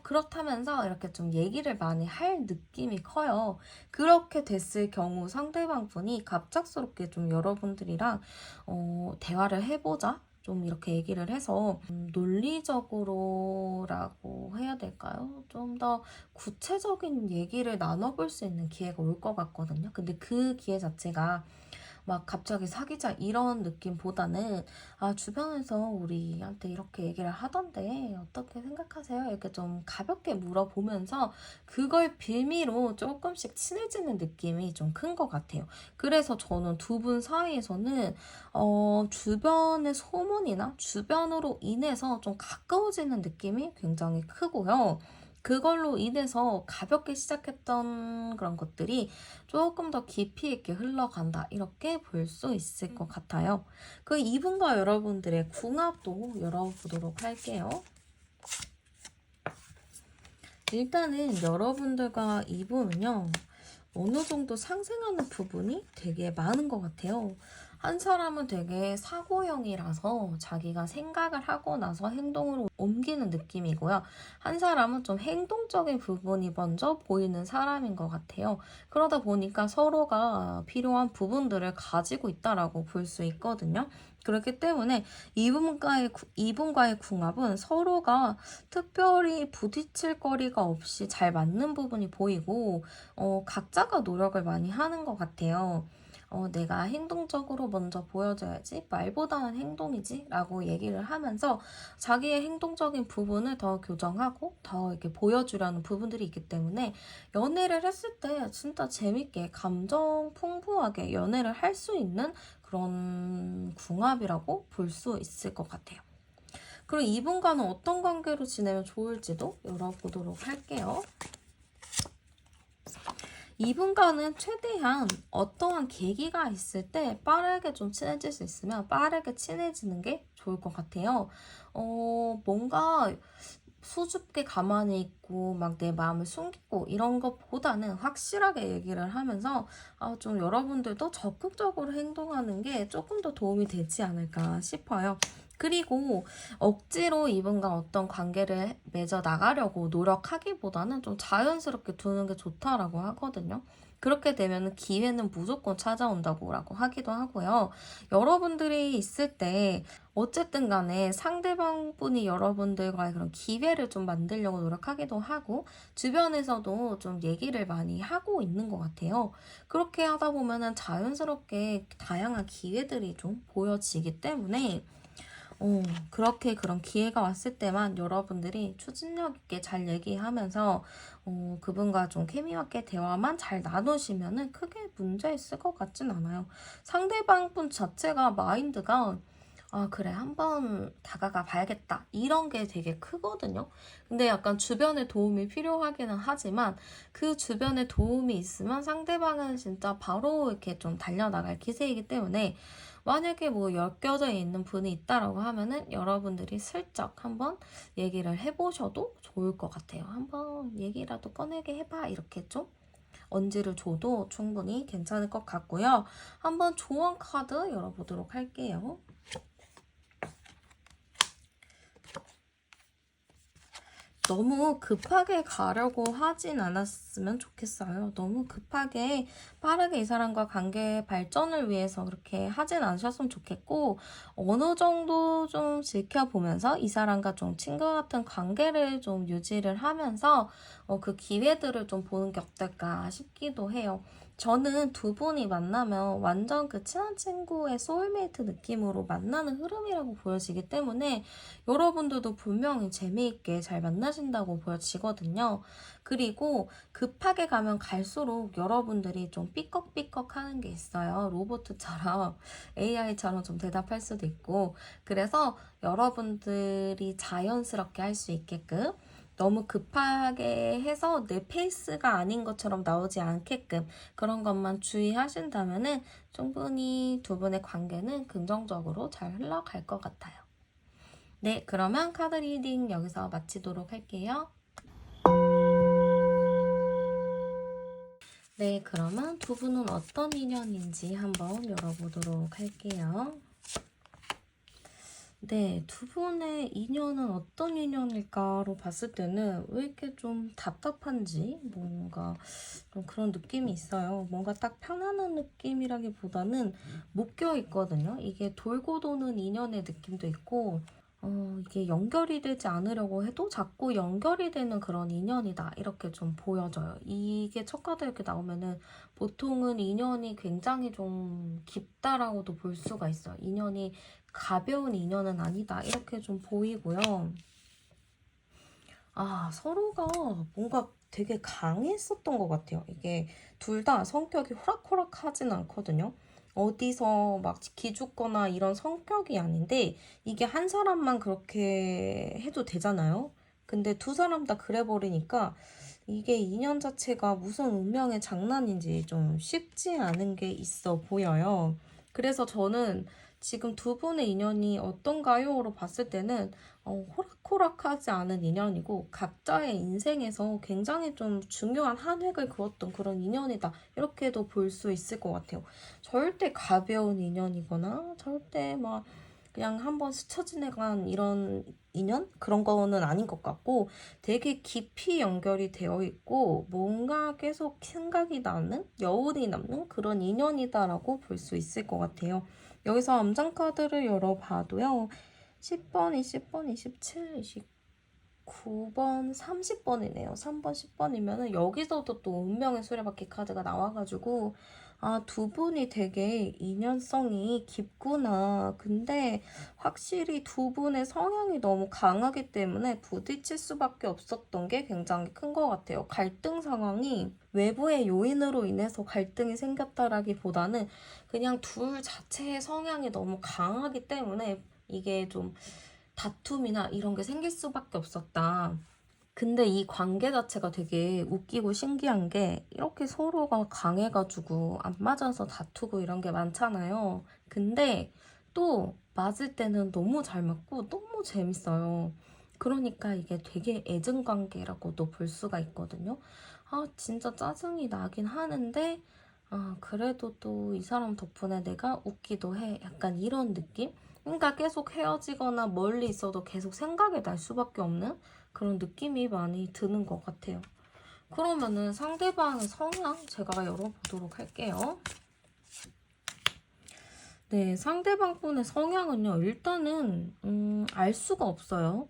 그렇다면서 이렇게 좀 얘기를 많이 할 느낌이 커요. 그렇게 됐을 경우 상대방 분이 갑작스럽게 좀 여러분들이랑 대화를 해보자. 좀 이렇게 얘기를 해서 논리적으로라고 해야 될까요? 좀 더 구체적인 얘기를 나눠볼 수 있는 기회가 올 것 같거든요. 근데 그 기회 자체가 막 갑자기 사귀자 이런 느낌보다는 주변에서 우리한테 이렇게 얘기를 하던데 어떻게 생각하세요? 이렇게 좀 가볍게 물어보면서 그걸 빌미로 조금씩 친해지는 느낌이 좀 큰 것 같아요. 그래서 저는 두 분 사이에서는 주변의 소문이나 주변으로 인해서 좀 가까워지는 느낌이 굉장히 크고요. 그걸로 인해서 가볍게 시작했던 그런 것들이 조금 더 깊이 있게 흘러간다. 이렇게 볼 수 있을 것 같아요. 그 이분과 여러분들의 궁합도 열어보도록 할게요. 일단은 여러분들과 이분은요. 어느 정도 상생하는 부분이 되게 많은 것 같아요. 한 사람은 되게 사고형이라서 자기가 생각을 하고 나서 행동으로 옮기는 느낌이고요. 한 사람은 좀 행동적인 부분이 먼저 보이는 사람인 것 같아요. 그러다 보니까 서로가 필요한 부분들을 가지고 있다라고 볼 수 있거든요. 그렇기 때문에 이분과의 궁합은 서로가 특별히 부딪힐 거리가 없이 잘 맞는 부분이 보이고, 각자가 노력을 많이 하는 것 같아요. 내가 행동적으로 먼저 보여줘야지, 말보다는 행동이지, 라고 얘기를 하면서 자기의 행동적인 부분을 더 교정하고 더 이렇게 보여주려는 부분들이 있기 때문에 연애를 했을 때 진짜 재밌게 감정 풍부하게 연애를 할 수 있는 그런 궁합이라고 볼 수 있을 것 같아요. 그리고 이분과는 어떤 관계로 지내면 좋을지도 열어보도록 할게요. 이분과는 최대한 어떠한 계기가 있을 때 빠르게 좀 친해질 수 있으면 빠르게 친해지는 게 좋을 것 같아요. 뭔가 수줍게 가만히 있고 막 내 마음을 숨기고 이런 것보다는 확실하게 얘기를 하면서 좀 여러분들도 적극적으로 행동하는 게 조금 더 도움이 되지 않을까 싶어요. 그리고 억지로 이분과 어떤 관계를 맺어 나가려고 노력하기보다는 좀 자연스럽게 두는 게 좋다라고 하거든요. 그렇게 되면 기회는 무조건 찾아온다고 하기도 하고요. 여러분들이 있을 때 어쨌든 간에 상대방 분이 여러분들과의 그런 기회를 좀 만들려고 노력하기도 하고 주변에서도 좀 얘기를 많이 하고 있는 것 같아요. 그렇게 하다 보면은 자연스럽게 다양한 기회들이 좀 보여지기 때문에 그렇게 그런 기회가 왔을 때만 여러분들이 추진력 있게 잘 얘기하면서 그분과 좀 케미 맞게 대화만 잘 나누시면은 크게 문제 있을 것 같진 않아요. 상대방 분 자체가 마인드가 그래, 한번 다가가 봐야겠다. 이런 게 되게 크거든요. 근데 약간 주변의 도움이 필요하기는 하지만 그 주변에 도움이 있으면 상대방은 진짜 바로 이렇게 좀 달려나갈 기세이기 때문에 만약에 뭐 엮여져 있는 분이 있다라고 하면은 여러분들이 슬쩍 한번 얘기를 해보셔도 좋을 것 같아요. 한번 얘기라도 꺼내게 해봐. 이렇게 좀 언지를 줘도 충분히 괜찮을 것 같고요. 한번 조언 카드 열어보도록 할게요. 너무 급하게 가려고 하진 않았으면 좋겠어요. 너무 급하게 빠르게 이 사람과 관계 발전을 위해서 그렇게 하진 않으셨으면 좋겠고, 어느 정도 좀 지켜보면서 이 사람과 좀 친구 같은 관계를 좀 유지를 하면서 그 기회들을 좀 보는 게 어떨까 싶기도 해요. 저는 두 분이 만나면 완전 그 친한 친구의 소울메이트 느낌으로 만나는 흐름이라고 보여지기 때문에 여러분들도 분명히 재미있게 잘 만나신다고 보여지거든요. 그리고 급하게 가면 갈수록 여러분들이 좀 삐걱삐걱 하는 게 있어요. 로봇처럼 AI처럼 좀 대답할 수도 있고. 그래서 여러분들이 자연스럽게 할 수 있게끔 너무 급하게 해서 내 페이스가 아닌 것처럼 나오지 않게끔 그런 것만 주의하신다면은 충분히 두 분의 관계는 긍정적으로 잘 흘러갈 것 같아요. 네, 그러면 카드 리딩 여기서 마치도록 할게요. 네, 그러면 두 분은 어떤 인연인지 한번 열어보도록 할게요. 네, 두 분의 인연은 어떤 인연일까로 봤을 때는 왜 이렇게 좀 답답한지 뭔가 좀 그런 느낌이 있어요. 뭔가 딱 편안한 느낌이라기보다는 묶여 있거든요. 이게 돌고 도는 인연의 느낌도 있고 이게 연결이 되지 않으려고 해도 자꾸 연결이 되는 그런 인연이다. 이렇게 좀 보여져요. 이게 첫 카드 이렇게 나오면은 보통은 인연이 굉장히 좀 깊다라고도 볼 수가 있어요. 인연이 가벼운 인연은 아니다. 이렇게 좀 보이고요. 아, 서로가 뭔가 되게 강했었던 것 같아요. 이게 둘 다 성격이 호락호락하진 않거든요. 어디서 막 기죽거나 이런 성격이 아닌데 이게 한 사람만 그렇게 해도 되잖아요. 근데 두 사람 다 그래 버리니까 이게 인연 자체가 무슨 운명의 장난인지 좀 쉽지 않은 게 있어 보여요. 그래서 저는 지금 두 분의 인연이 어떤가요?로 봤을 때는 호락호락하지 않은 인연이고 각자의 인생에서 굉장히 좀 중요한 한 획을 그었던 그런 인연이다. 이렇게도 볼 수 있을 것 같아요. 절대 가벼운 인연이거나 절대 막 그냥 한번 스쳐 지나간 이런 인연? 그런 거는 아닌 것 같고 되게 깊이 연결이 되어 있고 뭔가 계속 생각이 나는, 여운이 남는 그런 인연이다라고 볼 수 있을 것 같아요. 여기서 암장 카드를 열어봐도요. 10번, 20번, 27, 29번, 30번이네요. 3번, 10번이면은 여기서도 또 운명의 수레바퀴 카드가 나와가지고 아, 두 분이 되게 인연성이 깊구나. 근데 확실히 두 분의 성향이 너무 강하기 때문에 부딪힐 수밖에 없었던 게 굉장히 큰 것 같아요. 갈등 상황이 외부의 요인으로 인해서 갈등이 생겼다라기보다는 그냥 둘 자체의 성향이 너무 강하기 때문에 이게 좀 다툼이나 이런 게 생길 수밖에 없었다. 근데 이 관계 자체가 되게 웃기고 신기한 게 이렇게 서로가 강해가지고 안 맞아서 다투고 이런 게 많잖아요. 근데 또 맞을 때는 너무 잘 맞고 너무 재밌어요. 그러니까 이게 되게 애증 관계라고도 볼 수가 있거든요. 아, 진짜 짜증이 나긴 하는데, 아, 그래도 또 이 사람 덕분에 내가 웃기도 해. 약간 이런 느낌? 그러니까 계속 헤어지거나 멀리 있어도 계속 생각이 날 수밖에 없는 그런 느낌이 많이 드는 것 같아요. 그러면은 상대방의 성향 제가 열어보도록 할게요. 네, 상대방 분의 성향은요, 일단은, 알 수가 없어요.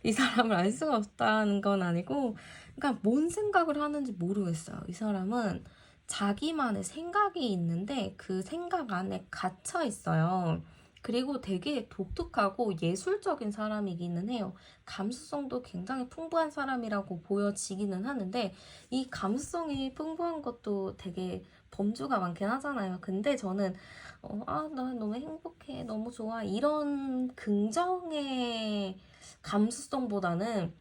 이 사람을 알 수가 없다는 건 아니고, 그러니까 뭔 생각을 하는지 모르겠어요. 이 사람은 자기만의 생각이 있는데 그 생각 안에 갇혀 있어요. 그리고 되게 독특하고 예술적인 사람이기는 해요. 감수성도 굉장히 풍부한 사람이라고 보여지기는 하는데, 이 감수성이 풍부한 것도 되게 범주가 많긴 하잖아요. 근데 저는 나 너무 행복해, 너무 좋아 이런 긍정의 감수성보다는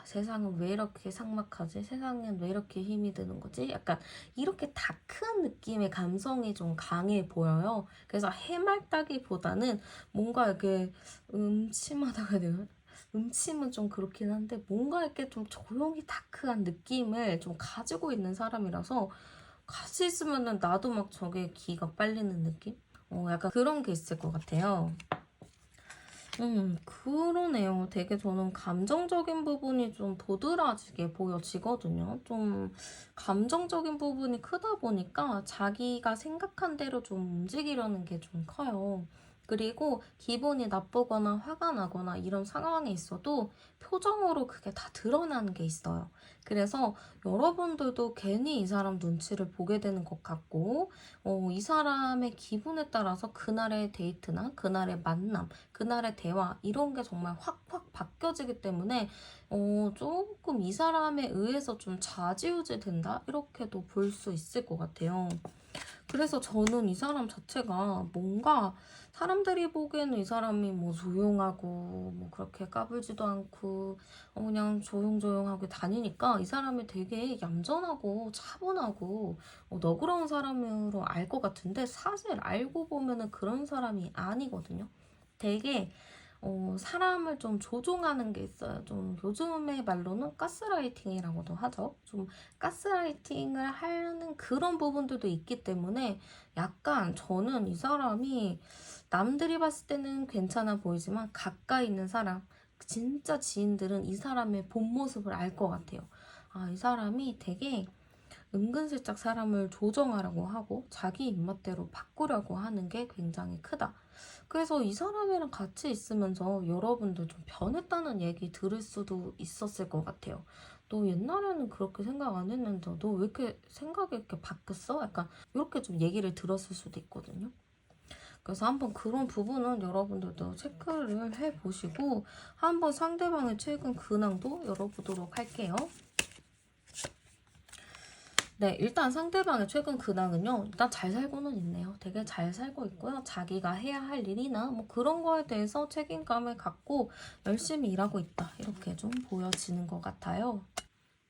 세상은 왜 이렇게 삭막하지? 세상엔 왜 이렇게 힘이 드는 거지? 약간 이렇게 다크한 느낌의 감성이 좀 강해 보여요. 그래서 해맑다기보다는 뭔가 이렇게 음침하다고 해야 되나? 음침은 좀 그렇긴 한데 뭔가 이렇게 좀 조용히 다크한 느낌을 좀 가지고 있는 사람이라서 같이 있으면은 나도 막 저게 기가 빨리는 느낌? 약간 그런 게 있을 것 같아요. 그러네요. 되게 저는 감정적인 부분이 좀 도드라지게 보여지거든요. 좀 감정적인 부분이 크다 보니까 자기가 생각한 대로 좀 움직이려는 게 좀 커요. 그리고 기분이 나쁘거나 화가 나거나 이런 상황에 있어도 표정으로 그게 다 드러나는 게 있어요. 그래서 여러분들도 괜히 이 사람 눈치를 보게 되는 것 같고, 이 사람의 기분에 따라서 그날의 데이트나 그날의 만남, 그날의 대화, 이런 게 정말 확확 바뀌어지기 때문에, 조금 이 사람에 의해서 좀 좌지우지 된다? 이렇게도 볼 수 있을 것 같아요. 그래서 저는 이 사람 자체가 뭔가 사람들이 보기에는 이 사람이 뭐 조용하고 뭐 그렇게 까불지도 않고 그냥 조용조용하게 다니니까 이 사람이 되게 얌전하고 차분하고 너그러운 사람으로 알 것 같은데, 사실 알고 보면은 그런 사람이 아니거든요. 되게 사람을 좀 조종하는 게 있어요. 좀 요즘의 말로는 가스라이팅이라고도 하죠. 좀 가스라이팅을 하는 그런 부분들도 있기 때문에 약간 저는 이 사람이 남들이 봤을 때는 괜찮아 보이지만 가까이 있는 사람, 진짜 지인들은 이 사람의 본 모습을 알 것 같아요. 아, 이 사람이 되게 은근슬쩍 사람을 조정하려고 하고 자기 입맛대로 바꾸려고 하는 게 굉장히 크다. 그래서 이 사람이랑 같이 있으면서 여러분들 좀 변했다는 얘기 들을 수도 있었을 것 같아요. 너 옛날에는 그렇게 생각 안 했는데 너 왜 이렇게 생각이 이렇게 바뀌었어? 약간 이렇게 좀 얘기를 들었을 수도 있거든요. 그래서 한번 그런 부분은 여러분들도 체크를 해보시고 한번 상대방의 최근 근황도 열어보도록 할게요. 네, 일단 상대방의 최근 근황은요, 일단 잘 살고는 있네요. 되게 잘 살고 있고요. 자기가 해야 할 일이나 뭐 그런 거에 대해서 책임감을 갖고 열심히 일하고 있다. 이렇게 좀 보여지는 것 같아요.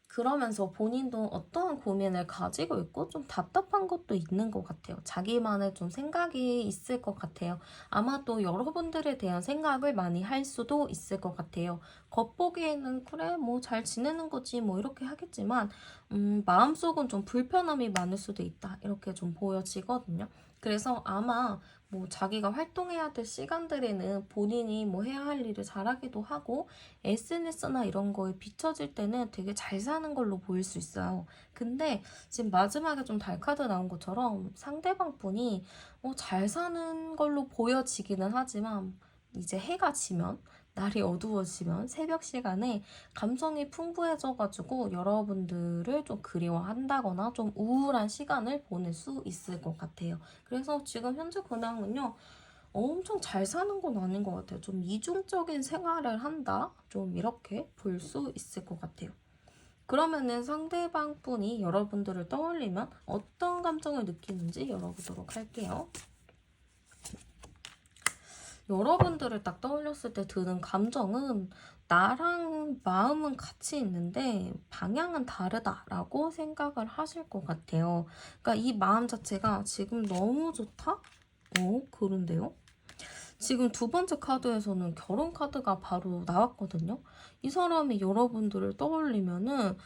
그러면서 본인도 어떠한 고민을 가지고 있고 좀 답답한 것도 있는 것 같아요. 자기만의 좀 생각이 있을 것 같아요. 아마 또 여러분들에 대한 생각을 많이 할 수도 있을 것 같아요. 겉보기에는 그래 뭐 잘 지내는 거지 뭐 이렇게 하겠지만 마음속은 좀 불편함이 많을 수도 있다. 이렇게 좀 보여지거든요. 그래서 아마 뭐 자기가 활동해야 될 시간들에는 본인이 뭐 해야 할 일을 잘하기도 하고 SNS나 이런 거에 비춰질 때는 되게 잘 사는 걸로 보일 수 있어요. 근데 지금 마지막에 좀 달카드 나온 것처럼 상대방 분이 잘 사는 걸로 보여지기는 하지만 이제 해가 지면 날이 어두워지면 새벽 시간에 감성이 풍부해져가지고 여러분들을 좀 그리워한다거나 좀 우울한 시간을 보낼 수 있을 것 같아요. 그래서 지금 현재 근황은요, 엄청 잘 사는 건 아닌 것 같아요. 좀 이중적인 생활을 한다? 좀 이렇게 볼 수 있을 것 같아요. 그러면은 상대방 분이 여러분들을 떠올리면 어떤 감정을 느끼는지 열어보도록 할게요. 여러분들을 딱 떠올렸을 때 드는 감정은 나랑 마음은 같이 있는데 방향은 다르다라고 생각을 하실 것 같아요. 그러니까 이 마음 자체가 지금 너무 좋다? 그런데요? 지금 두 번째 카드에서는 결혼 카드가 바로 나왔거든요. 이 사람이 여러분들을 떠올리면은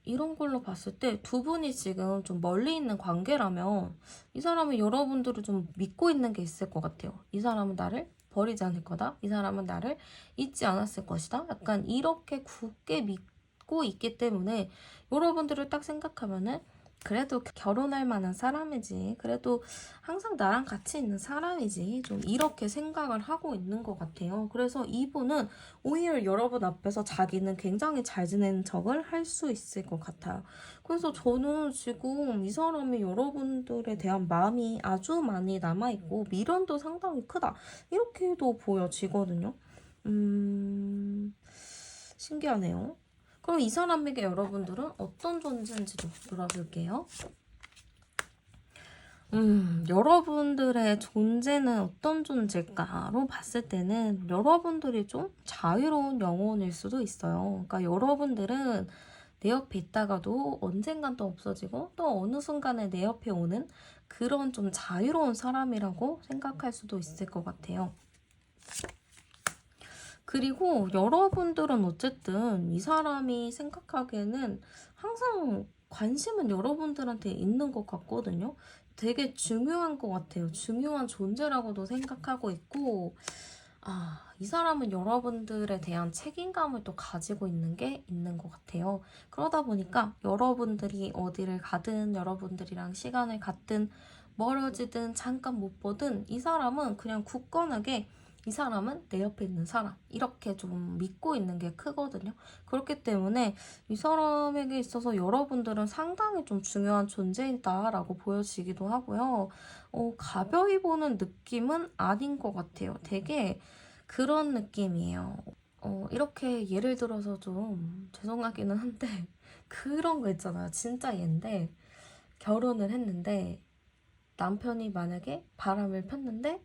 이런 걸로 봤을 때 두 분이 지금 좀 멀리 있는 관계라면 이 사람은 여러분들을 좀 믿고 있는 게 있을 것 같아요. 이 사람은 나를 버리지 않을 거다. 이 사람은 나를 잊지 않았을 것이다. 약간 이렇게 굳게 믿고 있기 때문에 여러분들을 딱 생각하면은 그래도 결혼할 만한 사람이지. 그래도 항상 나랑 같이 있는 사람이지. 좀 이렇게 생각을 하고 있는 것 같아요. 그래서 이분은 오히려 여러분 앞에서 자기는 굉장히 잘 지내는 척을 할 수 있을 것 같아요. 그래서 저는 지금 이 사람이 여러분들에 대한 마음이 아주 많이 남아있고 미련도 상당히 크다. 이렇게도 보여지거든요. 신기하네요. 그럼 이 사람에게 여러분들은 어떤 존재인지도 물어볼게요. 여러분들의 존재는 어떤 존재일까로 봤을 때는 여러분들이 좀 자유로운 영혼일 수도 있어요. 그러니까 여러분들은 내 옆에 있다가도 언젠간 또 없어지고 또 어느 순간에 내 옆에 오는 그런 좀 자유로운 사람이라고 생각할 수도 있을 것 같아요. 그리고 여러분들은 어쨌든 이 사람이 생각하기에는 항상 관심은 여러분들한테 있는 것 같거든요. 되게 중요한 것 같아요. 중요한 존재라고도 생각하고 있고, 이 사람은 여러분들에 대한 책임감을 또 가지고 있는 게 있는 것 같아요. 그러다 보니까 여러분들이 어디를 가든, 여러분들이랑 시간을 갖든, 멀어지든 잠깐 못 보든 이 사람은 그냥 굳건하게 이 사람은 내 옆에 있는 사람 이렇게 좀 믿고 있는 게 크거든요. 그렇기 때문에 이 사람에게 있어서 여러분들은 상당히 좀 중요한 존재이다라고 보여지기도 하고요. 가벼이 보는 느낌은 아닌 것 같아요. 되게 그런 느낌이에요. 이렇게 예를 들어서 좀 죄송하기는 한데 그런 거 있잖아요. 진짜 얘인데 결혼을 했는데 남편이 만약에 바람을 폈는데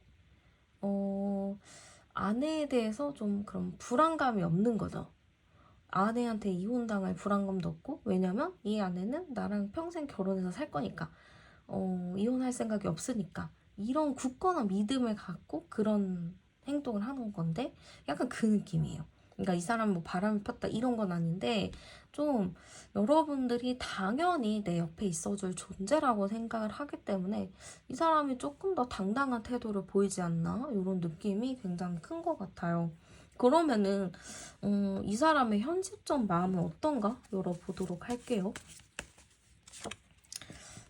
아내에 대해서 좀 그런 불안감이 없는 거죠. 아내한테 이혼당할 불안감도 없고 왜냐면 이 아내는 나랑 평생 결혼해서 살 거니까 이혼할 생각이 없으니까 이런 굳건한 믿음을 갖고 그런 행동을 하는 건데 약간 그 느낌이에요. 그러니까 이 사람 뭐 바람을 폈다 이런 건 아닌데 좀 여러분들이 당연히 내 옆에 있어줄 존재라고 생각을 하기 때문에 이 사람이 조금 더 당당한 태도를 보이지 않나 이런 느낌이 굉장히 큰 것 같아요. 그러면은 이 사람의 현 시점 마음은 어떤가 열어보도록 할게요.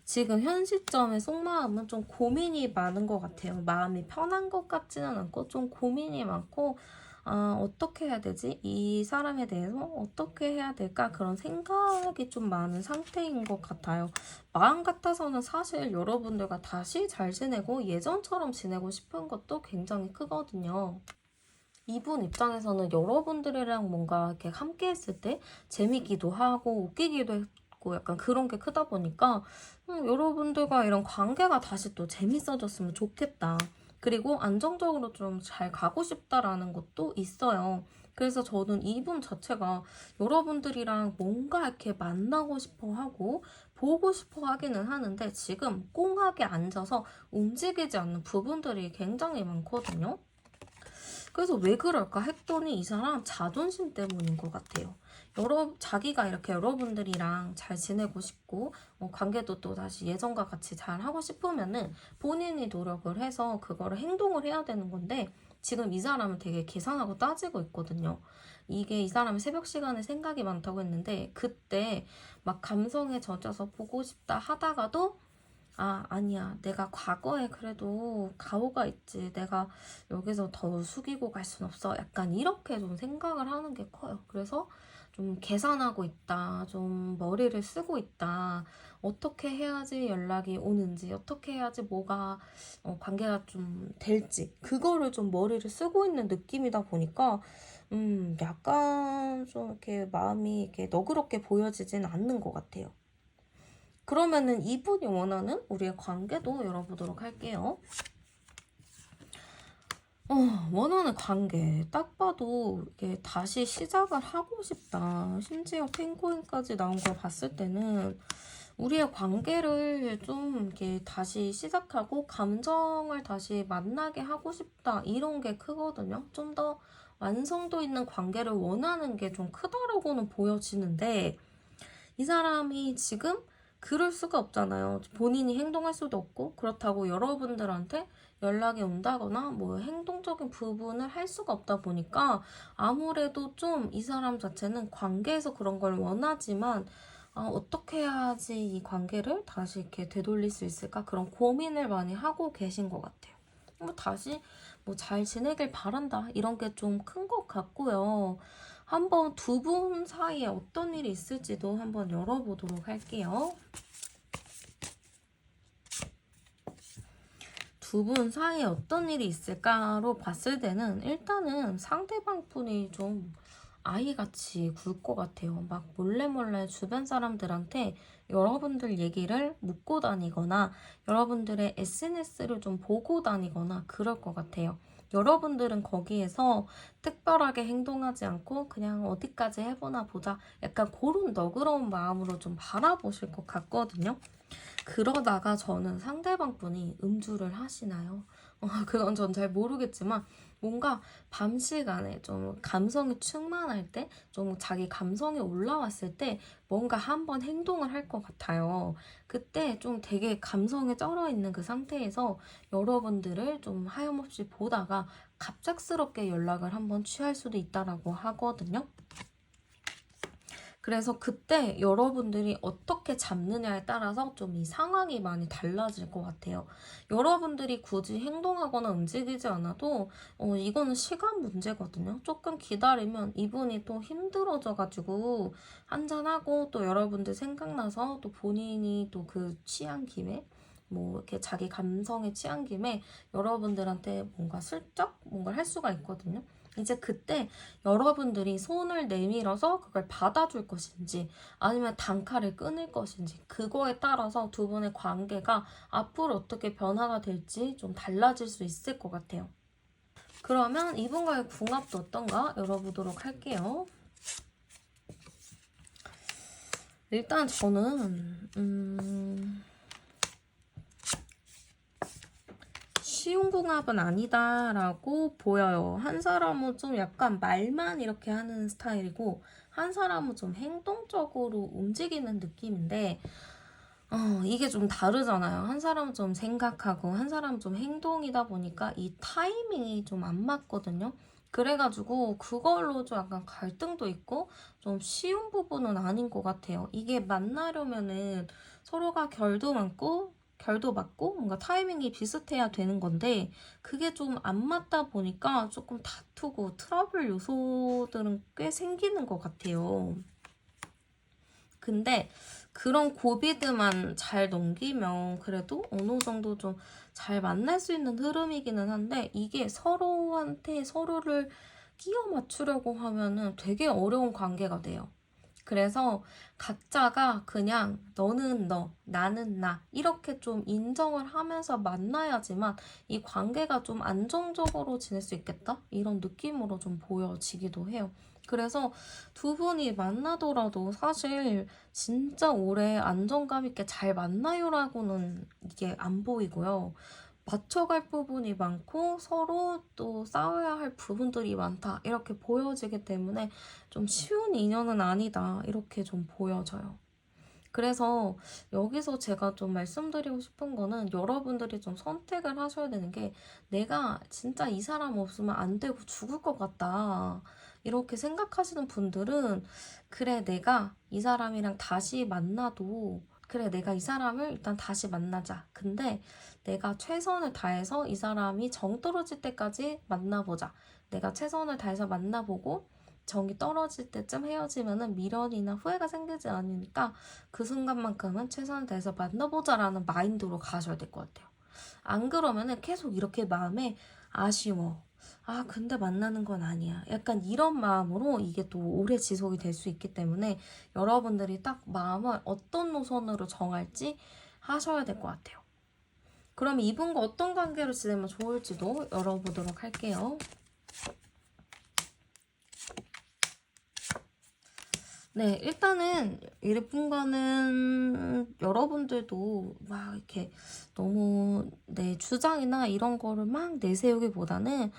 지금 현 시점의 속마음은 좀 고민이 많은 것 같아요. 마음이 편한 것 같지는 않고 좀 고민이 많고 어떻게 해야 되지? 이 사람에 대해서 어떻게 해야 될까? 그런 생각이 좀 많은 상태인 것 같아요. 마음 같아서는 사실 여러분들과 다시 잘 지내고 예전처럼 지내고 싶은 것도 굉장히 크거든요. 이분 입장에서는 여러분들이랑 뭔가 이렇게 함께 했을 때 재미기도 하고 웃기기도 했고 약간 그런 게 크다 보니까 여러분들과 이런 관계가 다시 또 재밌어졌으면 좋겠다. 그리고 안정적으로 좀 잘 가고 싶다라는 것도 있어요. 그래서 저는 이분 자체가 여러분들이랑 뭔가 이렇게 만나고 싶어 하고 보고 싶어 하기는 하는데 지금 꽁하게 앉아서 움직이지 않는 부분들이 굉장히 많거든요. 그래서 왜 그럴까 했더니 이 사람 자존심 때문인 것 같아요. 자기가 이렇게 여러분들이랑 잘 지내고 싶고 관계도 또 다시 예전과 같이 잘 하고 싶으면은 본인이 노력을 해서 그거를 행동을 해야 되는 건데 지금 이 사람은 되게 계산하고 따지고 있거든요. 이게 이 사람이 새벽 시간에 생각이 많다고 했는데 그때 막 감성에 젖어서 보고 싶다 하다가도 아니야. 내가 과거에 그래도 가오가 있지. 내가 여기서 더 숙이고 갈 순 없어. 약간 이렇게 좀 생각을 하는 게 커요. 그래서 좀 계산하고 있다. 좀 머리를 쓰고 있다. 어떻게 해야지 연락이 오는지, 어떻게 해야지 뭐가, 관계가 좀 될지. 그거를 좀 머리를 쓰고 있는 느낌이다 보니까, 약간 좀 이렇게 마음이 이렇게 너그럽게 보여지진 않는 것 같아요. 그러면은 이분이 원하는 우리의 관계도 열어보도록 할게요. 원하는 관계. 딱 봐도 이게 다시 시작을 하고 싶다. 심지어 펭귄까지 나온 걸 봤을 때는 우리의 관계를 좀 이렇게 다시 시작하고 감정을 다시 만나게 하고 싶다. 이런 게 크거든요. 좀 더 완성도 있는 관계를 원하는 게 좀 크다라고는 보여지는데 이 사람이 지금 그럴 수가 없잖아요. 본인이 행동할 수도 없고 그렇다고 여러분들한테 연락이 온다거나 뭐 행동적인 부분을 할 수가 없다 보니까 아무래도 좀 이 사람 자체는 관계에서 그런 걸 원하지만 어떻게 해야지 이 관계를 다시 이렇게 되돌릴 수 있을까 그런 고민을 많이 하고 계신 것 같아요. 뭐 다시 뭐 잘 지내길 바란다 이런 게 좀 큰 것 같고요. 한번 두 분 사이에 어떤 일이 있을지도 한번 열어보도록 할게요. 두 분 사이에 어떤 일이 있을까로 봤을 때는 일단은 상대방 분이 좀 아이같이 굴 것 같아요. 막 몰래 주변 사람들한테 여러분들 얘기를 묻고 다니거나 여러분들의 SNS를 좀 보고 다니거나 그럴 것 같아요. 여러분들은 거기에서 특별하게 행동하지 않고 그냥 어디까지 해보나 보자. 약간 그런 너그러운 마음으로 좀 바라보실 것 같거든요. 그러다가 저는 상대방 분이 음주를 하시나요? 그건 전 잘 모르겠지만 뭔가 밤 시간에 좀 감성이 충만할 때, 좀 자기 감성이 올라왔을 때 뭔가 한번 행동을 할 것 같아요. 그때 좀 되게 감성에 쩔어 있는 그 상태에서 여러분들을 좀 하염없이 보다가 갑작스럽게 연락을 한번 취할 수도 있다라고 하거든요. 그래서 그때 여러분들이 어떻게 잡느냐에 따라서 좀 이 상황이 많이 달라질 것 같아요. 여러분들이 굳이 행동하거나 움직이지 않아도 이거는 시간 문제거든요. 조금 기다리면 이분이 또 힘들어져가지고 한잔하고 또 여러분들 생각나서 또 본인이 또 그 취한 김에 뭐 이렇게 자기 감성에 취한 김에 여러분들한테 뭔가 슬쩍 뭔가를 할 수가 있거든요. 이제 그때 여러분들이 손을 내밀어서 그걸 받아줄 것인지 아니면 단칼을 끊을 것인지 그거에 따라서 두 분의 관계가 앞으로 어떻게 변화가 될지 좀 달라질 수 있을 것 같아요. 그러면 이분과의 궁합도 어떤가 열어보도록 할게요. 일단 저는 쉬운 궁합은 아니다라고 보여요. 한 사람은 좀 약간 말만 이렇게 하는 스타일이고 한 사람은 좀 행동적으로 움직이는 느낌인데 이게 좀 다르잖아요. 한 사람은 좀 생각하고 한 사람은 좀 행동이다 보니까 이 타이밍이 좀 안 맞거든요. 그래가지고 그걸로 좀 약간 갈등도 있고 좀 쉬운 부분은 아닌 것 같아요. 이게 만나려면은 서로가 결도 맞고 뭔가 타이밍이 비슷해야 되는 건데 그게 좀 안 맞다 보니까 조금 다투고 트러블 요소들은 꽤 생기는 것 같아요. 근데 그런 고비드만 잘 넘기면 그래도 어느 정도 좀 잘 만날 수 있는 흐름이기는 한데 이게 서로한테 서로를 끼워 맞추려고 하면은 되게 어려운 관계가 돼요. 그래서 각자가 그냥 너는 너, 나는 나 이렇게 좀 인정을 하면서 만나야지만 이 관계가 좀 안정적으로 지낼 수 있겠다? 이런 느낌으로 좀 보여지기도 해요. 그래서 두 분이 만나더라도 사실 진짜 오래 안정감 있게 잘 만나요라고는 이게 안 보이고요. 맞춰갈 부분이 많고 서로 또 싸워야 할 부분들이 많다. 이렇게 보여지기 때문에 좀 쉬운 인연은 아니다. 이렇게 좀 보여져요. 그래서 여기서 제가 좀 말씀드리고 싶은 거는 여러분들이 좀 선택을 하셔야 되는 게 내가 진짜 이 사람 없으면 안 되고 죽을 것 같다. 이렇게 생각하시는 분들은 그래, 내가 이 사람이랑 다시 만나도 그래, 내가 이 사람을 일단 다시 만나자. 근데 내가 최선을 다해서 이 사람이 정 떨어질 때까지 만나보자. 내가 최선을 다해서 만나보고 정이 떨어질 때쯤 헤어지면은 미련이나 후회가 생기지 않으니까 그 순간만큼은 최선을 다해서 만나보자라는 마인드로 가셔야 될 것 같아요. 안 그러면은 계속 이렇게 마음에 아쉬워. 아, 근데 만나는 건 아니야. 약간 이런 마음으로 이게 또 오래 지속이 될 수 있기 때문에 여러분들이 딱 마음을 어떤 노선으로 정할지 하셔야 될 것 같아요. 그럼 이분과 어떤 관계로 지내면 좋을지도 열어보도록 할게요. 네, 일단은 이분과는 여러분들도 막 이렇게 너무 내 주장이나 이런 거를 막 내세우기보다는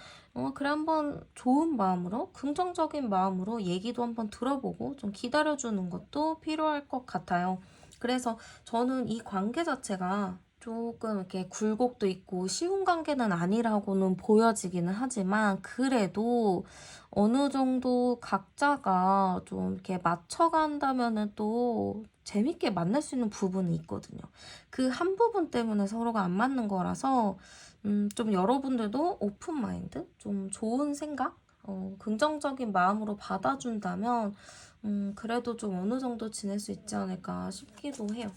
그래 한번 좋은 마음으로 긍정적인 마음으로 얘기도 한번 들어보고 좀 기다려주는 것도 필요할 것 같아요. 그래서 저는 이 관계 자체가 조금 이렇게 굴곡도 있고 쉬운 관계는 아니라고는 보여지기는 하지만 그래도 어느 정도 각자가 좀 이렇게 맞춰간다면은 또 재밌게 만날 수 있는 부분이 있거든요. 그 한 부분 때문에 서로가 안 맞는 거라서 좀 여러분들도 오픈 마인드, 좀 좋은 생각, 긍정적인 마음으로 받아준다면 그래도 좀 어느 정도 지낼 수 있지 않을까 싶기도 해요.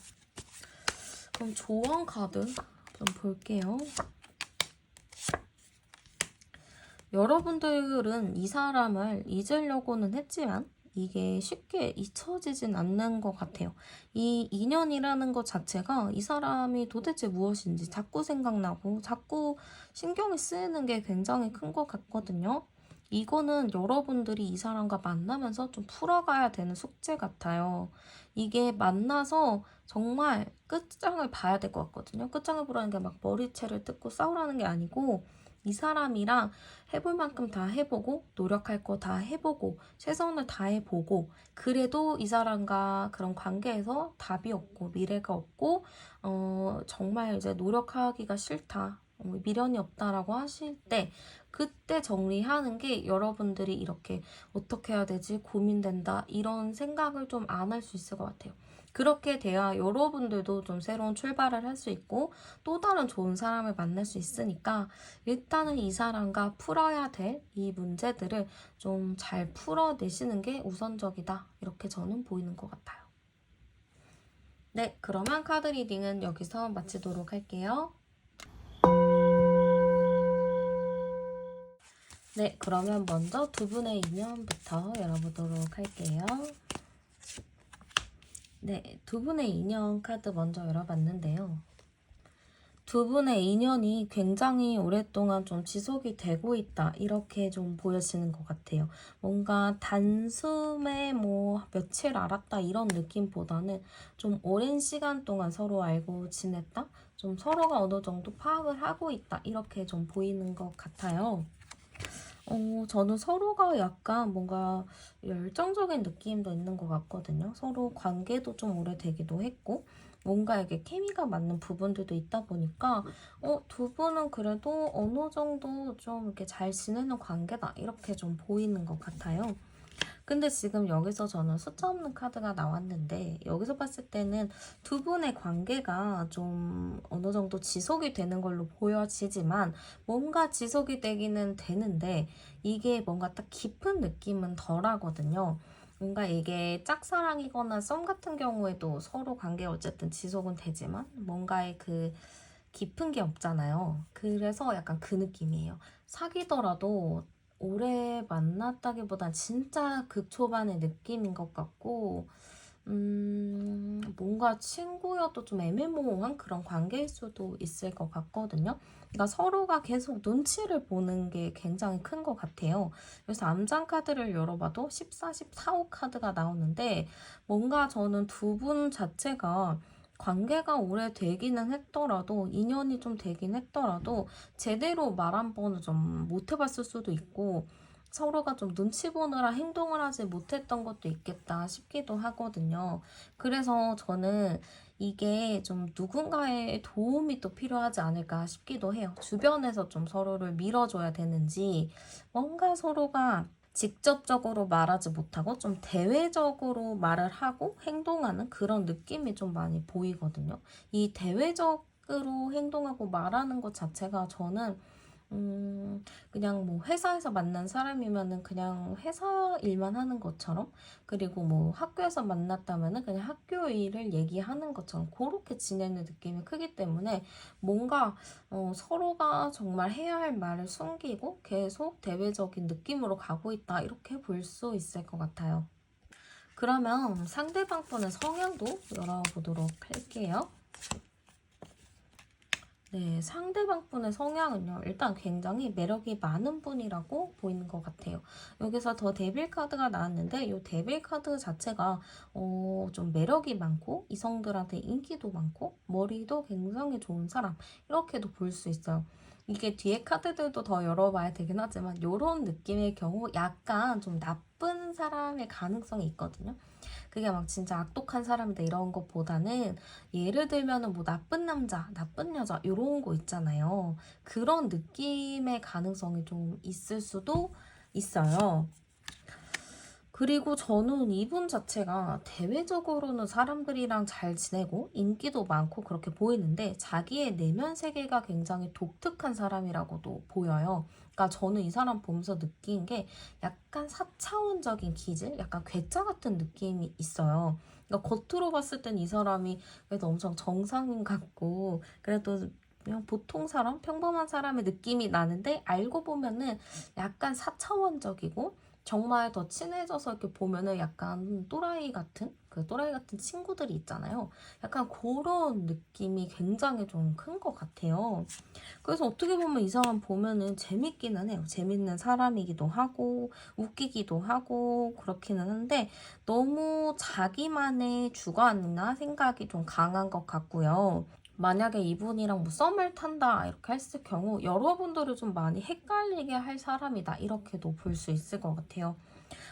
그럼 조언 카드 좀 볼게요. 여러분들은 이 사람을 잊으려고는 했지만 이게 쉽게 잊혀지진 않는 것 같아요. 이 인연이라는 것 자체가 이 사람이 도대체 무엇인지 자꾸 생각나고 자꾸 신경이 쓰이는 게 굉장히 큰 것 같거든요. 이거는 여러분들이 이 사람과 만나면서 좀 풀어가야 되는 숙제 같아요. 이게 만나서 정말 끝장을 봐야 될 것 같거든요. 끝장을 보라는 게 막 머리채를 뜯고 싸우라는 게 아니고 이 사람이랑 해볼 만큼 다 해보고 노력할 거 다 해보고 최선을 다해보고 그래도 이 사람과 그런 관계에서 답이 없고 미래가 없고 정말 이제 노력하기가 싫다. 미련이 없다라고 하실 때 그때 정리하는 게 여러분들이 이렇게 어떻게 해야 되지? 고민된다. 이런 생각을 좀 안 할 수 있을 것 같아요. 그렇게 돼야 여러분들도 좀 새로운 출발을 할 수 있고 또 다른 좋은 사람을 만날 수 있으니까 일단은 이 사람과 풀어야 될 이 문제들을 좀 잘 풀어내시는 게 우선적이다. 이렇게 저는 보이는 것 같아요. 네, 그러면 카드 리딩은 여기서 마치도록 할게요. 네, 그러면 먼저 두 분의 인연부터 열어보도록 할게요. 네, 두 분의 인연 카드 먼저 열어봤는데요. 두 분의 인연이 굉장히 오랫동안 좀 지속이 되고 있다. 이렇게 좀 보여지는 것 같아요. 뭔가 단숨에 뭐 며칠 알았다 이런 느낌보다는 좀 오랜 시간 동안 서로 알고 지냈다. 좀 서로가 어느 정도 파악을 하고 있다. 이렇게 좀 보이는 것 같아요. 저는 서로가 약간 뭔가 열정적인 느낌도 있는 것 같거든요. 서로 관계도 좀 오래되기도 했고, 뭔가 이게 케미가 맞는 부분들도 있다 보니까, 두 분은 그래도 어느 정도 좀 이렇게 잘 지내는 관계다. 이렇게 좀 보이는 것 같아요. 근데 지금 여기서 저는 숫자 없는 카드가 나왔는데 여기서 봤을 때는 두 분의 관계가 좀 어느 정도 지속이 되는 걸로 보여지지만 뭔가 지속이 되기는 되는데 이게 뭔가 딱 깊은 느낌은 덜하거든요. 뭔가 이게 짝사랑이거나 썸 같은 경우에도 서로 관계 어쨌든 지속은 되지만 뭔가의 그 깊은 게 없잖아요. 그래서 약간 그 느낌이에요. 사귀더라도 오래 만났다기보단 진짜 극초반의 느낌인 것 같고, 뭔가 친구여도 좀 애매모호한 그런 관계일 수도 있을 것 같거든요. 그러니까 서로가 계속 눈치를 보는 게 굉장히 큰 것 같아요. 그래서 암장 카드를 열어봐도 14, 14호 카드가 나오는데, 뭔가 저는 두 분 자체가 관계가 오래되기는 했더라도, 인연이 좀 되긴 했더라도, 제대로 말 한 번을 좀 못 해봤을 수도 있고, 서로가 좀 눈치 보느라 행동을 하지 못했던 것도 있겠다 싶기도 하거든요. 그래서 저는 이게 좀 누군가의 도움이 또 필요하지 않을까 싶기도 해요. 주변에서 좀 서로를 밀어줘야 되는지, 뭔가 서로가 직접적으로 말하지 못하고 좀 대외적으로 말을 하고 행동하는 그런 느낌이 좀 많이 보이거든요. 이 대외적으로 행동하고 말하는 것 자체가 저는 그냥 뭐 회사에서 만난 사람이면은 그냥 회사 일만 하는 것처럼, 그리고 뭐 학교에서 만났다면은 그냥 학교 일을 얘기하는 것처럼 그렇게 지내는 느낌이 크기 때문에 뭔가 서로가 정말 해야 할 말을 숨기고 계속 대외적인 느낌으로 가고 있다 이렇게 볼 수 있을 것 같아요. 그러면 상대방 분의 성향도 열어보도록 할게요. 네, 상대방 분의 성향은요, 일단 굉장히 매력이 많은 분이라고 보이는 것 같아요. 여기서 더 데빌 카드가 나왔는데, 이 데빌 카드 자체가, 좀 매력이 많고, 이성들한테 인기도 많고, 머리도 굉장히 좋은 사람, 이렇게도 볼 수 있어요. 이게 뒤에 카드들도 더 열어봐야 되긴 하지만, 이런 느낌의 경우 약간 좀 나쁜 사람의 가능성이 있거든요. 그게 막 진짜 악독한 사람들 이런 것보다는 예를 들면은 뭐 나쁜 남자, 나쁜 여자 이런 거 있잖아요. 그런 느낌의 가능성이 좀 있을 수도 있어요. 그리고 저는 이분 자체가 대외적으로는 사람들이랑 잘 지내고 인기도 많고 그렇게 보이는데 자기의 내면 세계가 굉장히 독특한 사람이라고도 보여요. 그러니까 저는 이 사람 보면서 느낀 게 약간 4차원적인 기질? 약간 괴짜 같은 느낌이 있어요. 그러니까 겉으로 봤을 땐 이 사람이 그래도 엄청 정상인 같고 그래도 그냥 보통 사람, 평범한 사람의 느낌이 나는데 알고 보면은 약간 4차원적이고 정말 더 친해져서 이렇게 보면은 약간 또라이 같은 친구들이 있잖아요. 약간 그런 느낌이 굉장히 좀 큰 것 같아요. 그래서 어떻게 보면 이 사람 보면은 재밌기는 해요. 재밌는 사람이기도 하고, 웃기기도 하고, 그렇기는 한데, 너무 자기만의 주관이나 생각이 좀 강한 것 같고요. 만약에 이분이랑 뭐 썸을 탄다 이렇게 했을 경우 여러분들을 좀 많이 헷갈리게 할 사람이다 이렇게도 볼 수 있을 것 같아요.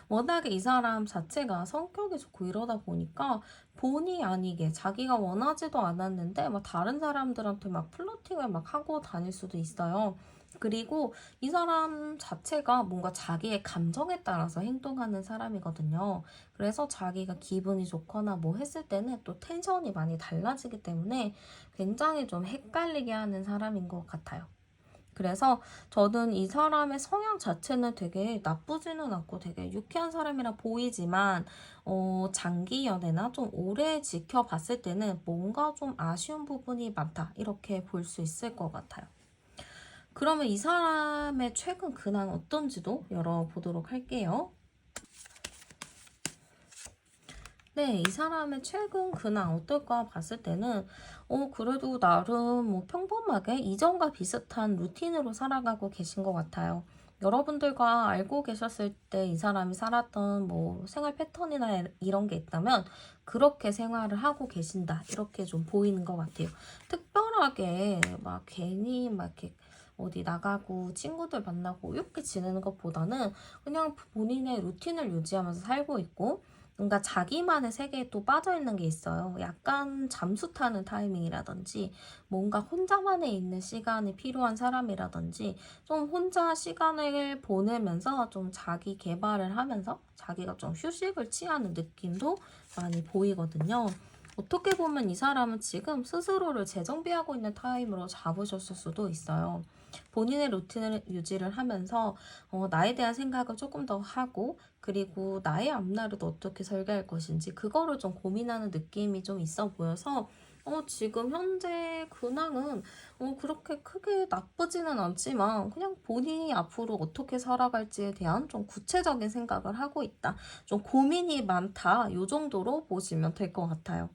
워낙에 이 사람 자체가 성격이 좋고 이러다 보니까 본의 아니게 자기가 원하지도 않았는데 막 다른 사람들한테 막 플러팅을 막 하고 다닐 수도 있어요. 그리고 이 사람 자체가 뭔가 자기의 감정에 따라서 행동하는 사람이거든요. 그래서 자기가 기분이 좋거나 뭐 했을 때는 또 텐션이 많이 달라지기 때문에 굉장히 좀 헷갈리게 하는 사람인 것 같아요. 그래서 저는 이 사람의 성향 자체는 되게 나쁘지는 않고 되게 유쾌한 사람이라 보이지만, 장기 연애나 좀 오래 지켜봤을 때는 뭔가 좀 아쉬운 부분이 많다. 이렇게 볼 수 있을 것 같아요. 그러면 이 사람의 최근 근황 어떤지도 열어보도록 할게요. 네, 이 사람의 최근 근황 어떨까 봤을 때는, 그래도 나름 뭐 평범하게 이전과 비슷한 루틴으로 살아가고 계신 것 같아요. 여러분들과 알고 계셨을 때 이 사람이 살았던 뭐 생활 패턴이나 이런 게 있다면 그렇게 생활을 하고 계신다. 이렇게 좀 보이는 것 같아요. 특별하게 막 괜히 막 이렇게 어디 나가고 친구들 만나고 이렇게 지내는 것보다는 그냥 본인의 루틴을 유지하면서 살고 있고, 뭔가 자기만의 세계에 또 빠져있는 게 있어요. 약간 잠수 타는 타이밍이라든지, 뭔가 혼자만의 있는 시간이 필요한 사람이라든지, 좀 혼자 시간을 보내면서 좀 자기 개발을 하면서 자기가 좀 휴식을 취하는 느낌도 많이 보이거든요. 어떻게 보면 이 사람은 지금 스스로를 재정비하고 있는 타임으로 잡으셨을 수도 있어요. 본인의 루틴을 유지를 하면서 나에 대한 생각을 조금 더 하고, 그리고 나의 앞날을 어떻게 설계할 것인지 그거를 좀 고민하는 느낌이 좀 있어 보여서 지금 현재 근황은 그렇게 크게 나쁘지는 않지만 그냥 본인이 앞으로 어떻게 살아갈지에 대한 좀 구체적인 생각을 하고 있다. 좀 고민이 많다. 요 정도로 보시면 될 것 같아요.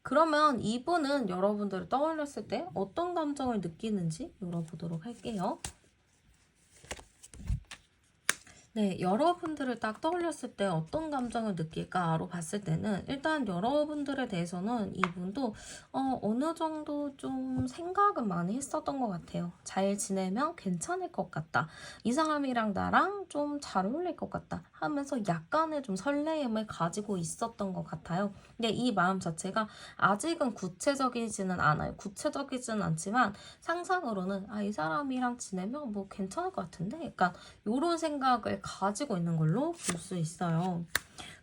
그러면 이분은 여러분들을 떠올렸을 때 어떤 감정을 느끼는지 열어보도록 할게요. 네, 여러분들을 딱 떠올렸을 때 어떤 감정을 느낄까로 봤을 때는 일단 여러분들에 대해서는 이분도 어느 정도 좀 생각은 많이 했었던 것 같아요. 잘 지내면 괜찮을 것 같다. 이 사람이랑 나랑 좀 잘 어울릴 것 같다 하면서 약간의 좀 설레임을 가지고 있었던 것 같아요. 근데 이 마음 자체가 아직은 구체적이지는 않아요. 구체적이지는 않지만 상상으로는 이 사람이랑 지내면 뭐 괜찮을 것 같은데 약간 이런 생각을 가지고 있는 걸로 볼 수 있어요.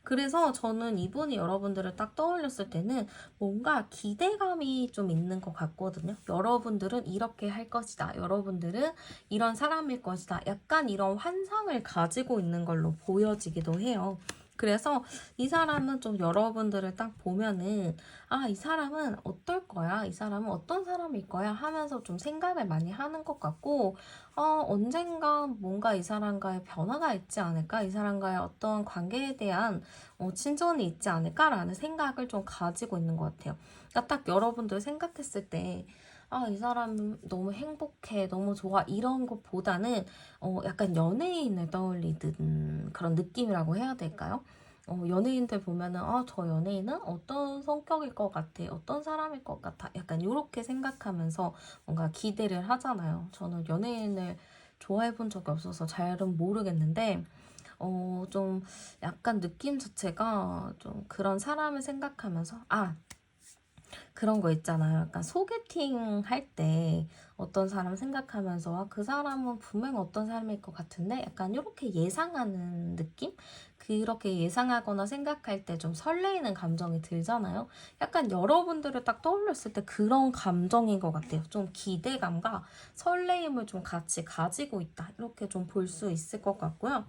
그래서 저는 이분이 여러분들을 딱 떠올렸을 때는 뭔가 기대감이 좀 있는 것 같거든요. 여러분들은 이렇게 할 것이다. 여러분들은 이런 사람일 것이다. 약간 이런 환상을 가지고 있는 걸로 보여지기도 해요. 그래서 이 사람은 좀 여러분들을 딱 보면은 이 사람은 어떨 거야? 이 사람은 어떤 사람일 거야? 하면서 좀 생각을 많이 하는 것 같고, 언젠가 뭔가 이 사람과의 변화가 있지 않을까? 이 사람과의 어떤 관계에 대한 진전이 있지 않을까라는 생각을 좀 가지고 있는 것 같아요. 그러니까 딱 여러분들 생각했을 때, 이 사람 너무 행복해, 너무 좋아, 이런 것보다는 약간 연예인을 떠올리는 그런 느낌이라고 해야 될까요? 연예인들 보면은, 저 연예인은 어떤 성격일 것 같아, 어떤 사람일 것 같아, 약간 이렇게 생각하면서 뭔가 기대를 하잖아요. 저는 연예인을 좋아해 본 적이 없어서 잘은 모르겠는데, 좀 약간 느낌 자체가 좀 그런 사람을 생각하면서, 그런 거 있잖아요. 약간 소개팅 할 때 어떤 사람 생각하면서 그 사람은 분명 어떤 사람일 것 같은데 약간 이렇게 예상하는 느낌? 그렇게 예상하거나 생각할 때 좀 설레이는 감정이 들잖아요. 약간 여러분들을 딱 떠올렸을 때 그런 감정인 것 같아요. 좀 기대감과 설레임을 좀 같이 가지고 있다. 이렇게 좀 볼 수 있을 것 같고요.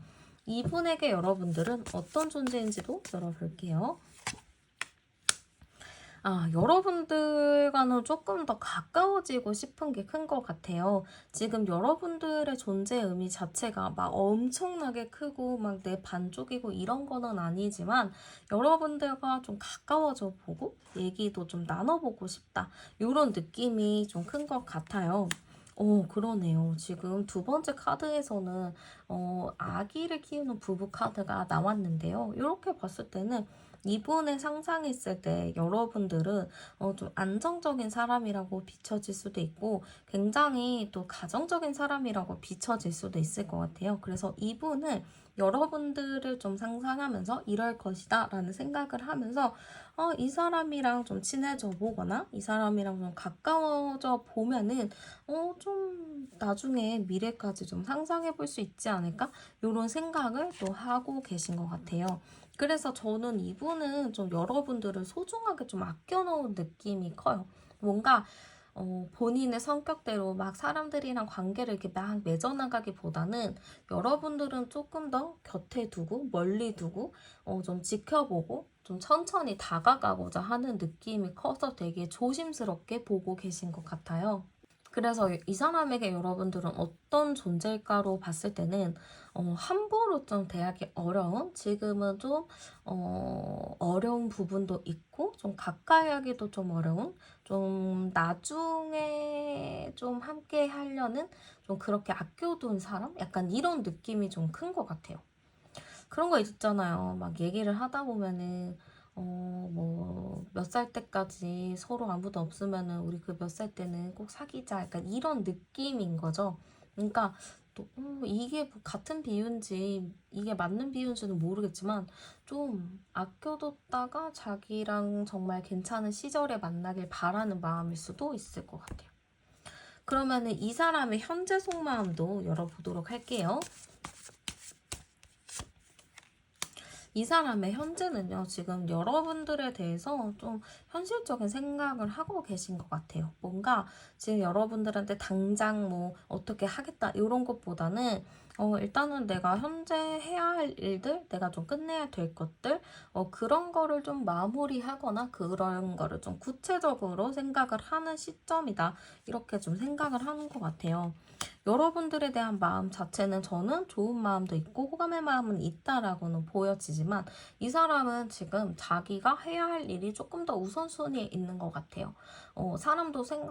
이분에게 여러분들은 어떤 존재인지도 열어볼게요. 여러분들과는 조금 더 가까워지고 싶은 게 큰 것 같아요. 지금 여러분들의 존재 의미 자체가 막 엄청나게 크고 막 내 반쪽이고 이런 거는 아니지만 여러분들과 좀 가까워져 보고 얘기도 좀 나눠보고 싶다. 이런 느낌이 좀 큰 것 같아요. 그러네요. 지금 두 번째 카드에서는 아기를 키우는 부부 카드가 나왔는데요. 이렇게 봤을 때는 이분의 상상했을 때 여러분들은 좀 안정적인 사람이라고 비춰질 수도 있고 굉장히 또 가정적인 사람이라고 비춰질 수도 있을 것 같아요. 그래서 이분은 여러분들을 좀 상상하면서 이럴 것이다 라는 생각을 하면서 이 사람이랑 좀 친해져 보거나 이 사람이랑 좀 가까워져 보면은 좀 나중에 미래까지 좀 상상해 볼 수 있지 않을까? 이런 생각을 또 하고 계신 것 같아요. 그래서 저는 이분은 좀 여러분들을 소중하게 좀 아껴놓은 느낌이 커요. 뭔가 본인의 성격대로 막 사람들이랑 관계를 이렇게 막 맺어나가기보다는 여러분들은 조금 더 곁에 두고 멀리 두고 좀 지켜보고 좀 천천히 다가가고자 하는 느낌이 커서 되게 조심스럽게 보고 계신 것 같아요. 그래서 이 사람에게 여러분들은 어떤 존재일까로 봤을 때는 함부로 좀 대하기 어려운 지금은 좀 어려운 부분도 있고 좀 가까이 하기도 좀 어려운 좀 나중에 좀 함께 하려는 좀 그렇게 아껴둔 사람? 약간 이런 느낌이 좀 큰 것 같아요. 그런 거 있잖아요. 막 얘기를 하다 보면은 뭐 몇 살 때까지 서로 아무도 없으면은 우리 그 몇 살 때는 꼭 사귀자. 약간 이런 느낌인 거죠. 그러니까 또 이게 뭐 같은 비유인지 이게 맞는 비유인지는 모르겠지만 좀 아껴뒀다가 자기랑 정말 괜찮은 시절에 만나길 바라는 마음일 수도 있을 것 같아요. 그러면은 이 사람의 현재 속마음도 열어보도록 할게요. 이 사람의 현재는요, 지금 여러분들에 대해서 좀 현실적인 생각을 하고 계신 것 같아요. 뭔가 지금 여러분들한테 당장 뭐 어떻게 하겠다 이런 것보다는 일단은 내가 현재 해야 할 일들, 내가 좀 끝내야 될 것들, 그런 거를 좀 마무리하거나 그런 거를 좀 구체적으로 생각을 하는 시점이다. 이렇게 좀 생각을 하는 것 같아요. 여러분들에 대한 마음 자체는 저는 좋은 마음도 있고 호감의 마음은 있다라고는 보여지지만 이 사람은 지금 자기가 해야 할 일이 조금 더 우선순위에 있는 것 같아요.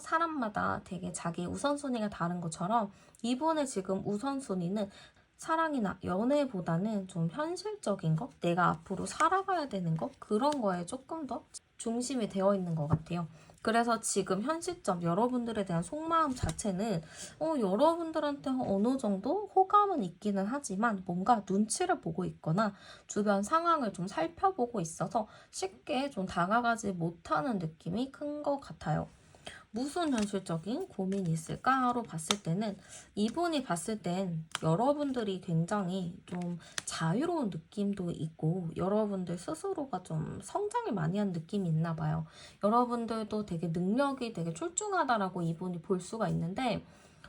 사람마다 되게 자기 우선순위가 다른 것처럼 이분의 지금 우선순위는 사랑이나 연애보다는 좀 현실적인 것, 내가 앞으로 살아가야 되는 것, 그런 거에 조금 더 중심이 되어 있는 것 같아요. 그래서 지금 현 시점 여러분들에 대한 속마음 자체는 여러분들한테 어느 정도 호감은 있기는 하지만 뭔가 눈치를 보고 있거나 주변 상황을 좀 살펴보고 있어서 쉽게 좀 다가가지 못하는 느낌이 큰 것 같아요. 무슨 현실적인 고민이 있을까로 봤을 때는 이분이 봤을 땐 여러분들이 굉장히 좀 자유로운 느낌도 있고 여러분들 스스로가 좀 성장을 많이 한 느낌이 있나 봐요. 여러분들도 되게 능력이 되게 출중하다라고 이분이 볼 수가 있는데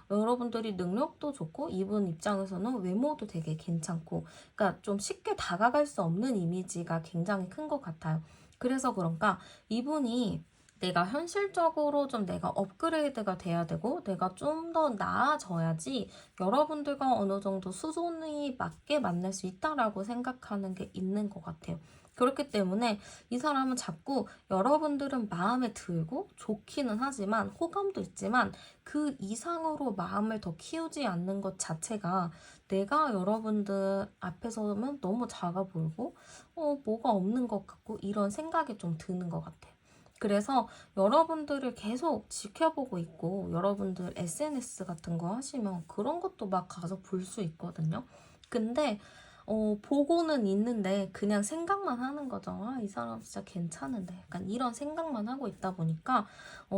여러분들이 능력도 좋고 이분 입장에서는 외모도 되게 괜찮고 그러니까 좀 쉽게 다가갈 수 없는 이미지가 굉장히 큰 것 같아요. 그래서 그런가 이분이 내가 현실적으로 좀 내가 업그레이드가 돼야 되고 내가 좀 더 나아져야지 여러분들과 어느 정도 수준이 맞게 만날 수 있다라고 생각하는 게 있는 것 같아요. 그렇기 때문에 이 사람은 자꾸 여러분들은 마음에 들고 좋기는 하지만 호감도 있지만 그 이상으로 마음을 더 키우지 않는 것 자체가 내가 여러분들 앞에 서면 너무 작아 보이고 뭐가 없는 것 같고 이런 생각이 좀 드는 것 같아요. 그래서 여러분들을 계속 지켜보고 있고 여러분들 SNS 같은 거 하시면 그런 것도 막 가서 볼 수 있거든요. 근데 보고는 있는데 그냥 생각만 하는 거죠. 아, 이 사람 진짜 괜찮은데. 약간 이런 생각만 하고 있다 보니까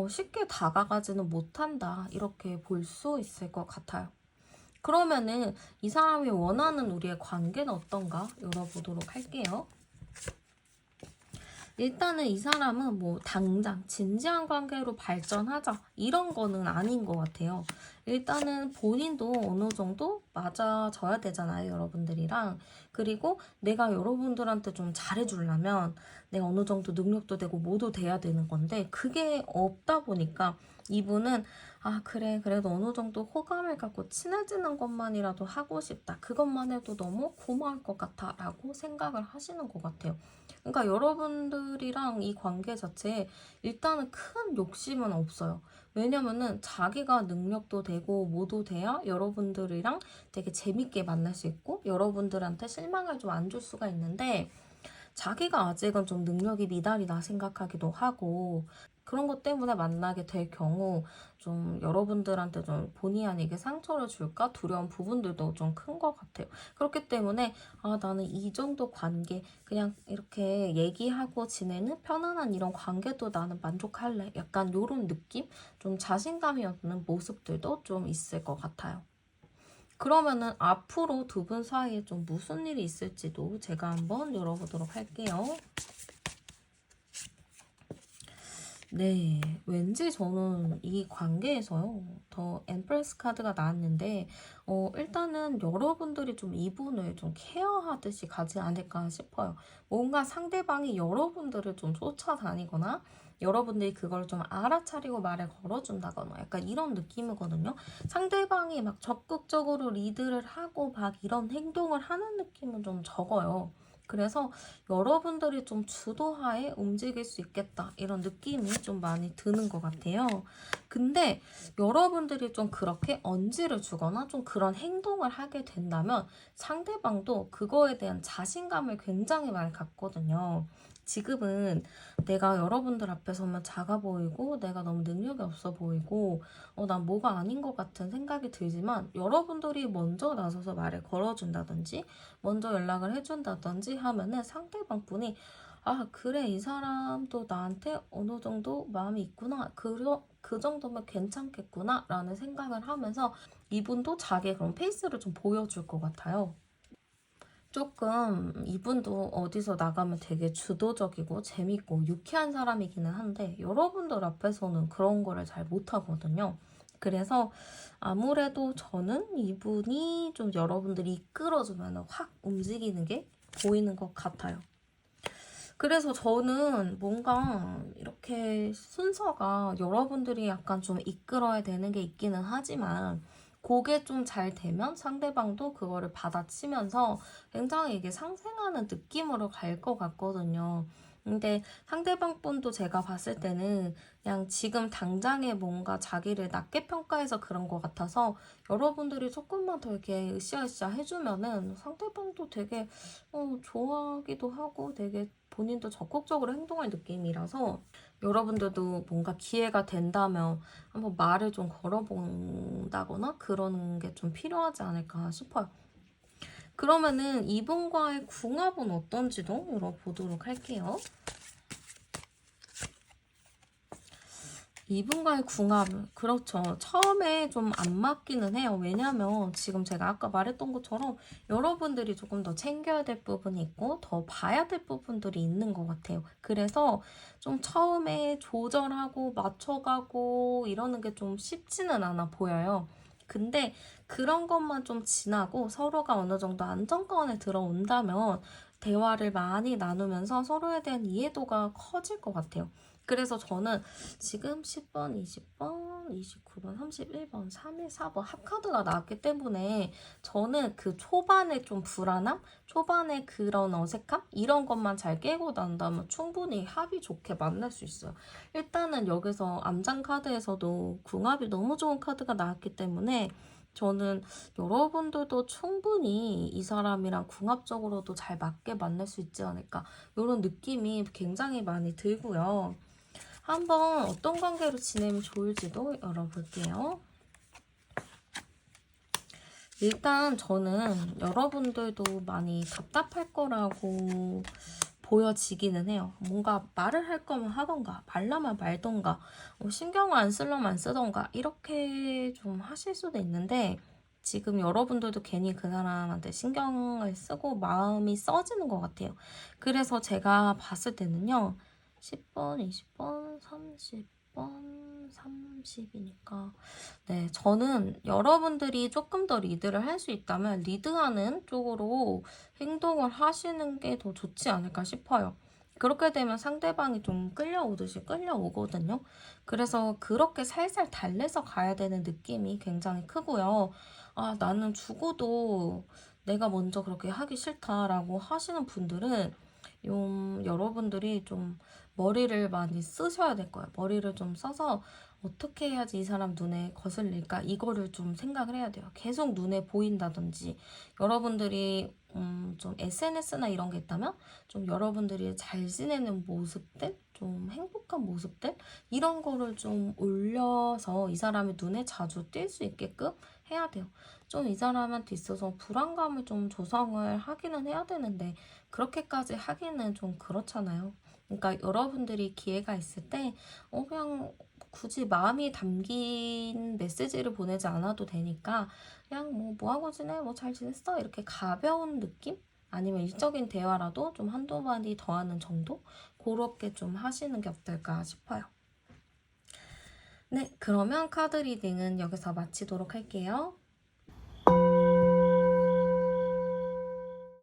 쉽게 다가가지는 못한다. 이렇게 볼 수 있을 것 같아요. 그러면은 이 사람이 원하는 우리의 관계는 어떤가 열어보도록 할게요. 일단은 이 사람은 뭐 당장 진지한 관계로 발전하자 이런 거는 아닌 것 같아요. 일단은 본인도 어느 정도 맞아져야 되잖아요, 여러분들이랑. 그리고 내가 여러분들한테 좀 잘해주려면 내가 어느 정도 능력도 되고 뭐도 돼야 되는 건데 그게 없다 보니까 이분은 아 그래 그래도 어느 정도 호감을 갖고 친해지는 것만이라도 하고 싶다. 그것만 해도 너무 고마울 것 같아 라고 생각을 하시는 것 같아요. 그러니까 여러분들이랑 이 관계 자체에 일단은 큰 욕심은 없어요. 왜냐면은 자기가 능력도 되고 뭐도 돼야 여러분들이랑 되게 재밌게 만날 수 있고 여러분들한테 실망을 좀 안 줄 수가 있는데 자기가 아직은 좀 능력이 미달이다 생각하기도 하고 그런 것 때문에 만나게 될 경우 좀 여러분들한테 좀 본의 아니게 상처를 줄까 두려운 부분들도 좀 큰 것 같아요. 그렇기 때문에 나는 이 정도 관계 그냥 이렇게 얘기하고 지내는 편안한 이런 관계도 나는 만족할래. 약간 요런 느낌? 좀 자신감이 없는 모습들도 좀 있을 것 같아요. 그러면은 앞으로 두 분 사이에 좀 무슨 일이 있을지도 제가 한번 열어보도록 할게요. 네, 왠지 저는 이 관계에서요, 더 엠프레스 카드가 나왔는데, 일단은 여러분들이 좀 이분을 좀 케어하듯이 가지 않을까 싶어요. 뭔가 상대방이 여러분들을 좀 쫓아다니거나, 여러분들이 그걸 좀 알아차리고 말을 걸어준다거나, 약간 이런 느낌이거든요. 상대방이 막 적극적으로 리드를 하고 막 이런 행동을 하는 느낌은 좀 적어요. 그래서 여러분들이 좀 주도하에 움직일 수 있겠다 이런 느낌이 좀 많이 드는 것 같아요. 근데 여러분들이 좀 그렇게 언지를 주거나 좀 그런 행동을 하게 된다면 상대방도 그거에 대한 자신감을 굉장히 많이 갖거든요. 지금은 내가 여러분들 앞에 서면 작아 보이고 내가 너무 능력이 없어 보이고 난 뭐가 아닌 것 같은 생각이 들지만 여러분들이 먼저 나서서 말을 걸어준다든지 먼저 연락을 해준다든지 하면은 상대방 분이 그래, 이 사람도 나한테 어느 정도 마음이 있구나. 그 정도면 괜찮겠구나. 라는 생각을 하면서 이분도 자기의 그런 페이스를 좀 보여줄 것 같아요. 조금 이분도 어디서 나가면 되게 주도적이고 재밌고 유쾌한 사람이기는 한데 여러분들 앞에서는 그런 거를 잘 못하거든요. 그래서 아무래도 저는 이분이 좀 여러분들이 이끌어주면 확 움직이는 게 보이는 것 같아요. 그래서 저는 뭔가 이렇게 순서가 여러분들이 약간 좀 이끌어야 되는 게 있기는 하지만 그게 좀 잘 되면 상대방도 그거를 받아치면서 굉장히 이게 상생하는 느낌으로 갈 것 같거든요. 근데 상대방 분도 제가 봤을 때는 그냥 지금 당장에 뭔가 자기를 낮게 평가해서 그런 것 같아서 여러분들이 조금만 더 이렇게 으쌰으쌰 해주면은 상대방도 되게 좋아하기도 하고 되게 본인도 적극적으로 행동할 느낌이라서 여러분들도 뭔가 기회가 된다면 한번 말을 좀 걸어본다거나 그러는 게 좀 필요하지 않을까 싶어요. 그러면은 이분과의 궁합은 어떤지도 열어보도록 할게요. 이분과의 궁합, 그렇죠. 처음에 좀 안 맞기는 해요. 왜냐면 지금 제가 아까 말했던 것처럼 여러분들이 조금 더 챙겨야 될 부분이 있고 더 봐야 될 부분들이 있는 것 같아요. 그래서 좀 처음에 조절하고 맞춰가고 이러는 게 좀 쉽지는 않아 보여요. 근데 그런 것만 좀 지나고 서로가 어느 정도 안정권에 들어온다면 대화를 많이 나누면서 서로에 대한 이해도가 커질 것 같아요. 그래서 저는 지금 10번, 20번, 29번, 31번, 3일, 4번 합카드가 나왔기 때문에 저는 그 초반에 좀 불안함, 초반에 그런 어색함 이런 것만 잘 깨고 난다면 충분히 합이 좋게 만날 수 있어요. 일단은 여기서 암장 카드에서도 궁합이 너무 좋은 카드가 나왔기 때문에 저는 여러분들도 충분히 이 사람이랑 궁합적으로도 잘 맞게 만날 수 있지 않을까 이런 느낌이 굉장히 많이 들고요. 한번 어떤 관계로 지내면 좋을지도 열어볼게요. 일단 저는 여러분들도 많이 답답할 거라고 보여지기는 해요. 뭔가 말을 할 거면 하던가 말라면 말던가 신경을 안 쓰려면 안 쓰던가 이렇게 좀 하실 수도 있는데 지금 여러분들도 괜히 그 사람한테 신경을 쓰고 마음이 써지는 것 같아요. 그래서 제가 봤을 때는요. 10번, 20번, 30번, 30이니까 네, 저는 여러분들이 조금 더 리드를 할 수 있다면 리드하는 쪽으로 행동을 하시는 게 더 좋지 않을까 싶어요. 그렇게 되면 상대방이 좀 끌려오듯이 끌려오거든요. 그래서 그렇게 살살 달래서 가야 되는 느낌이 굉장히 크고요. 나는 죽어도 내가 먼저 그렇게 하기 싫다라고 하시는 분들은 좀 여러분들이 좀 머리를 많이 쓰셔야 될 거예요. 머리를 좀 써서 어떻게 해야지 이 사람 눈에 거슬릴까? 이거를 좀 생각을 해야 돼요. 계속 눈에 보인다든지, 여러분들이 좀 SNS나 이런 게 있다면 좀 여러분들이 잘 지내는 모습들, 좀 행복한 모습들 이런 거를 좀 올려서 이 사람의 눈에 자주 띌 수 있게끔 해야 돼요. 좀 이 사람한테 있어서 불안감을 좀 조성을 하기는 해야 되는데 그렇게까지 하기는 좀 그렇잖아요. 그러니까 여러분들이 기회가 있을 때 그냥 굳이 마음이 담긴 메시지를 보내지 않아도 되니까 그냥 뭐 하고 지내? 뭐 잘 지냈어? 이렇게 가벼운 느낌? 아니면 일적인 대화라도 좀 한두 마디 더하는 정도? 그렇게 좀 하시는 게 어떨까 싶어요. 네, 그러면 카드 리딩은 여기서 마치도록 할게요.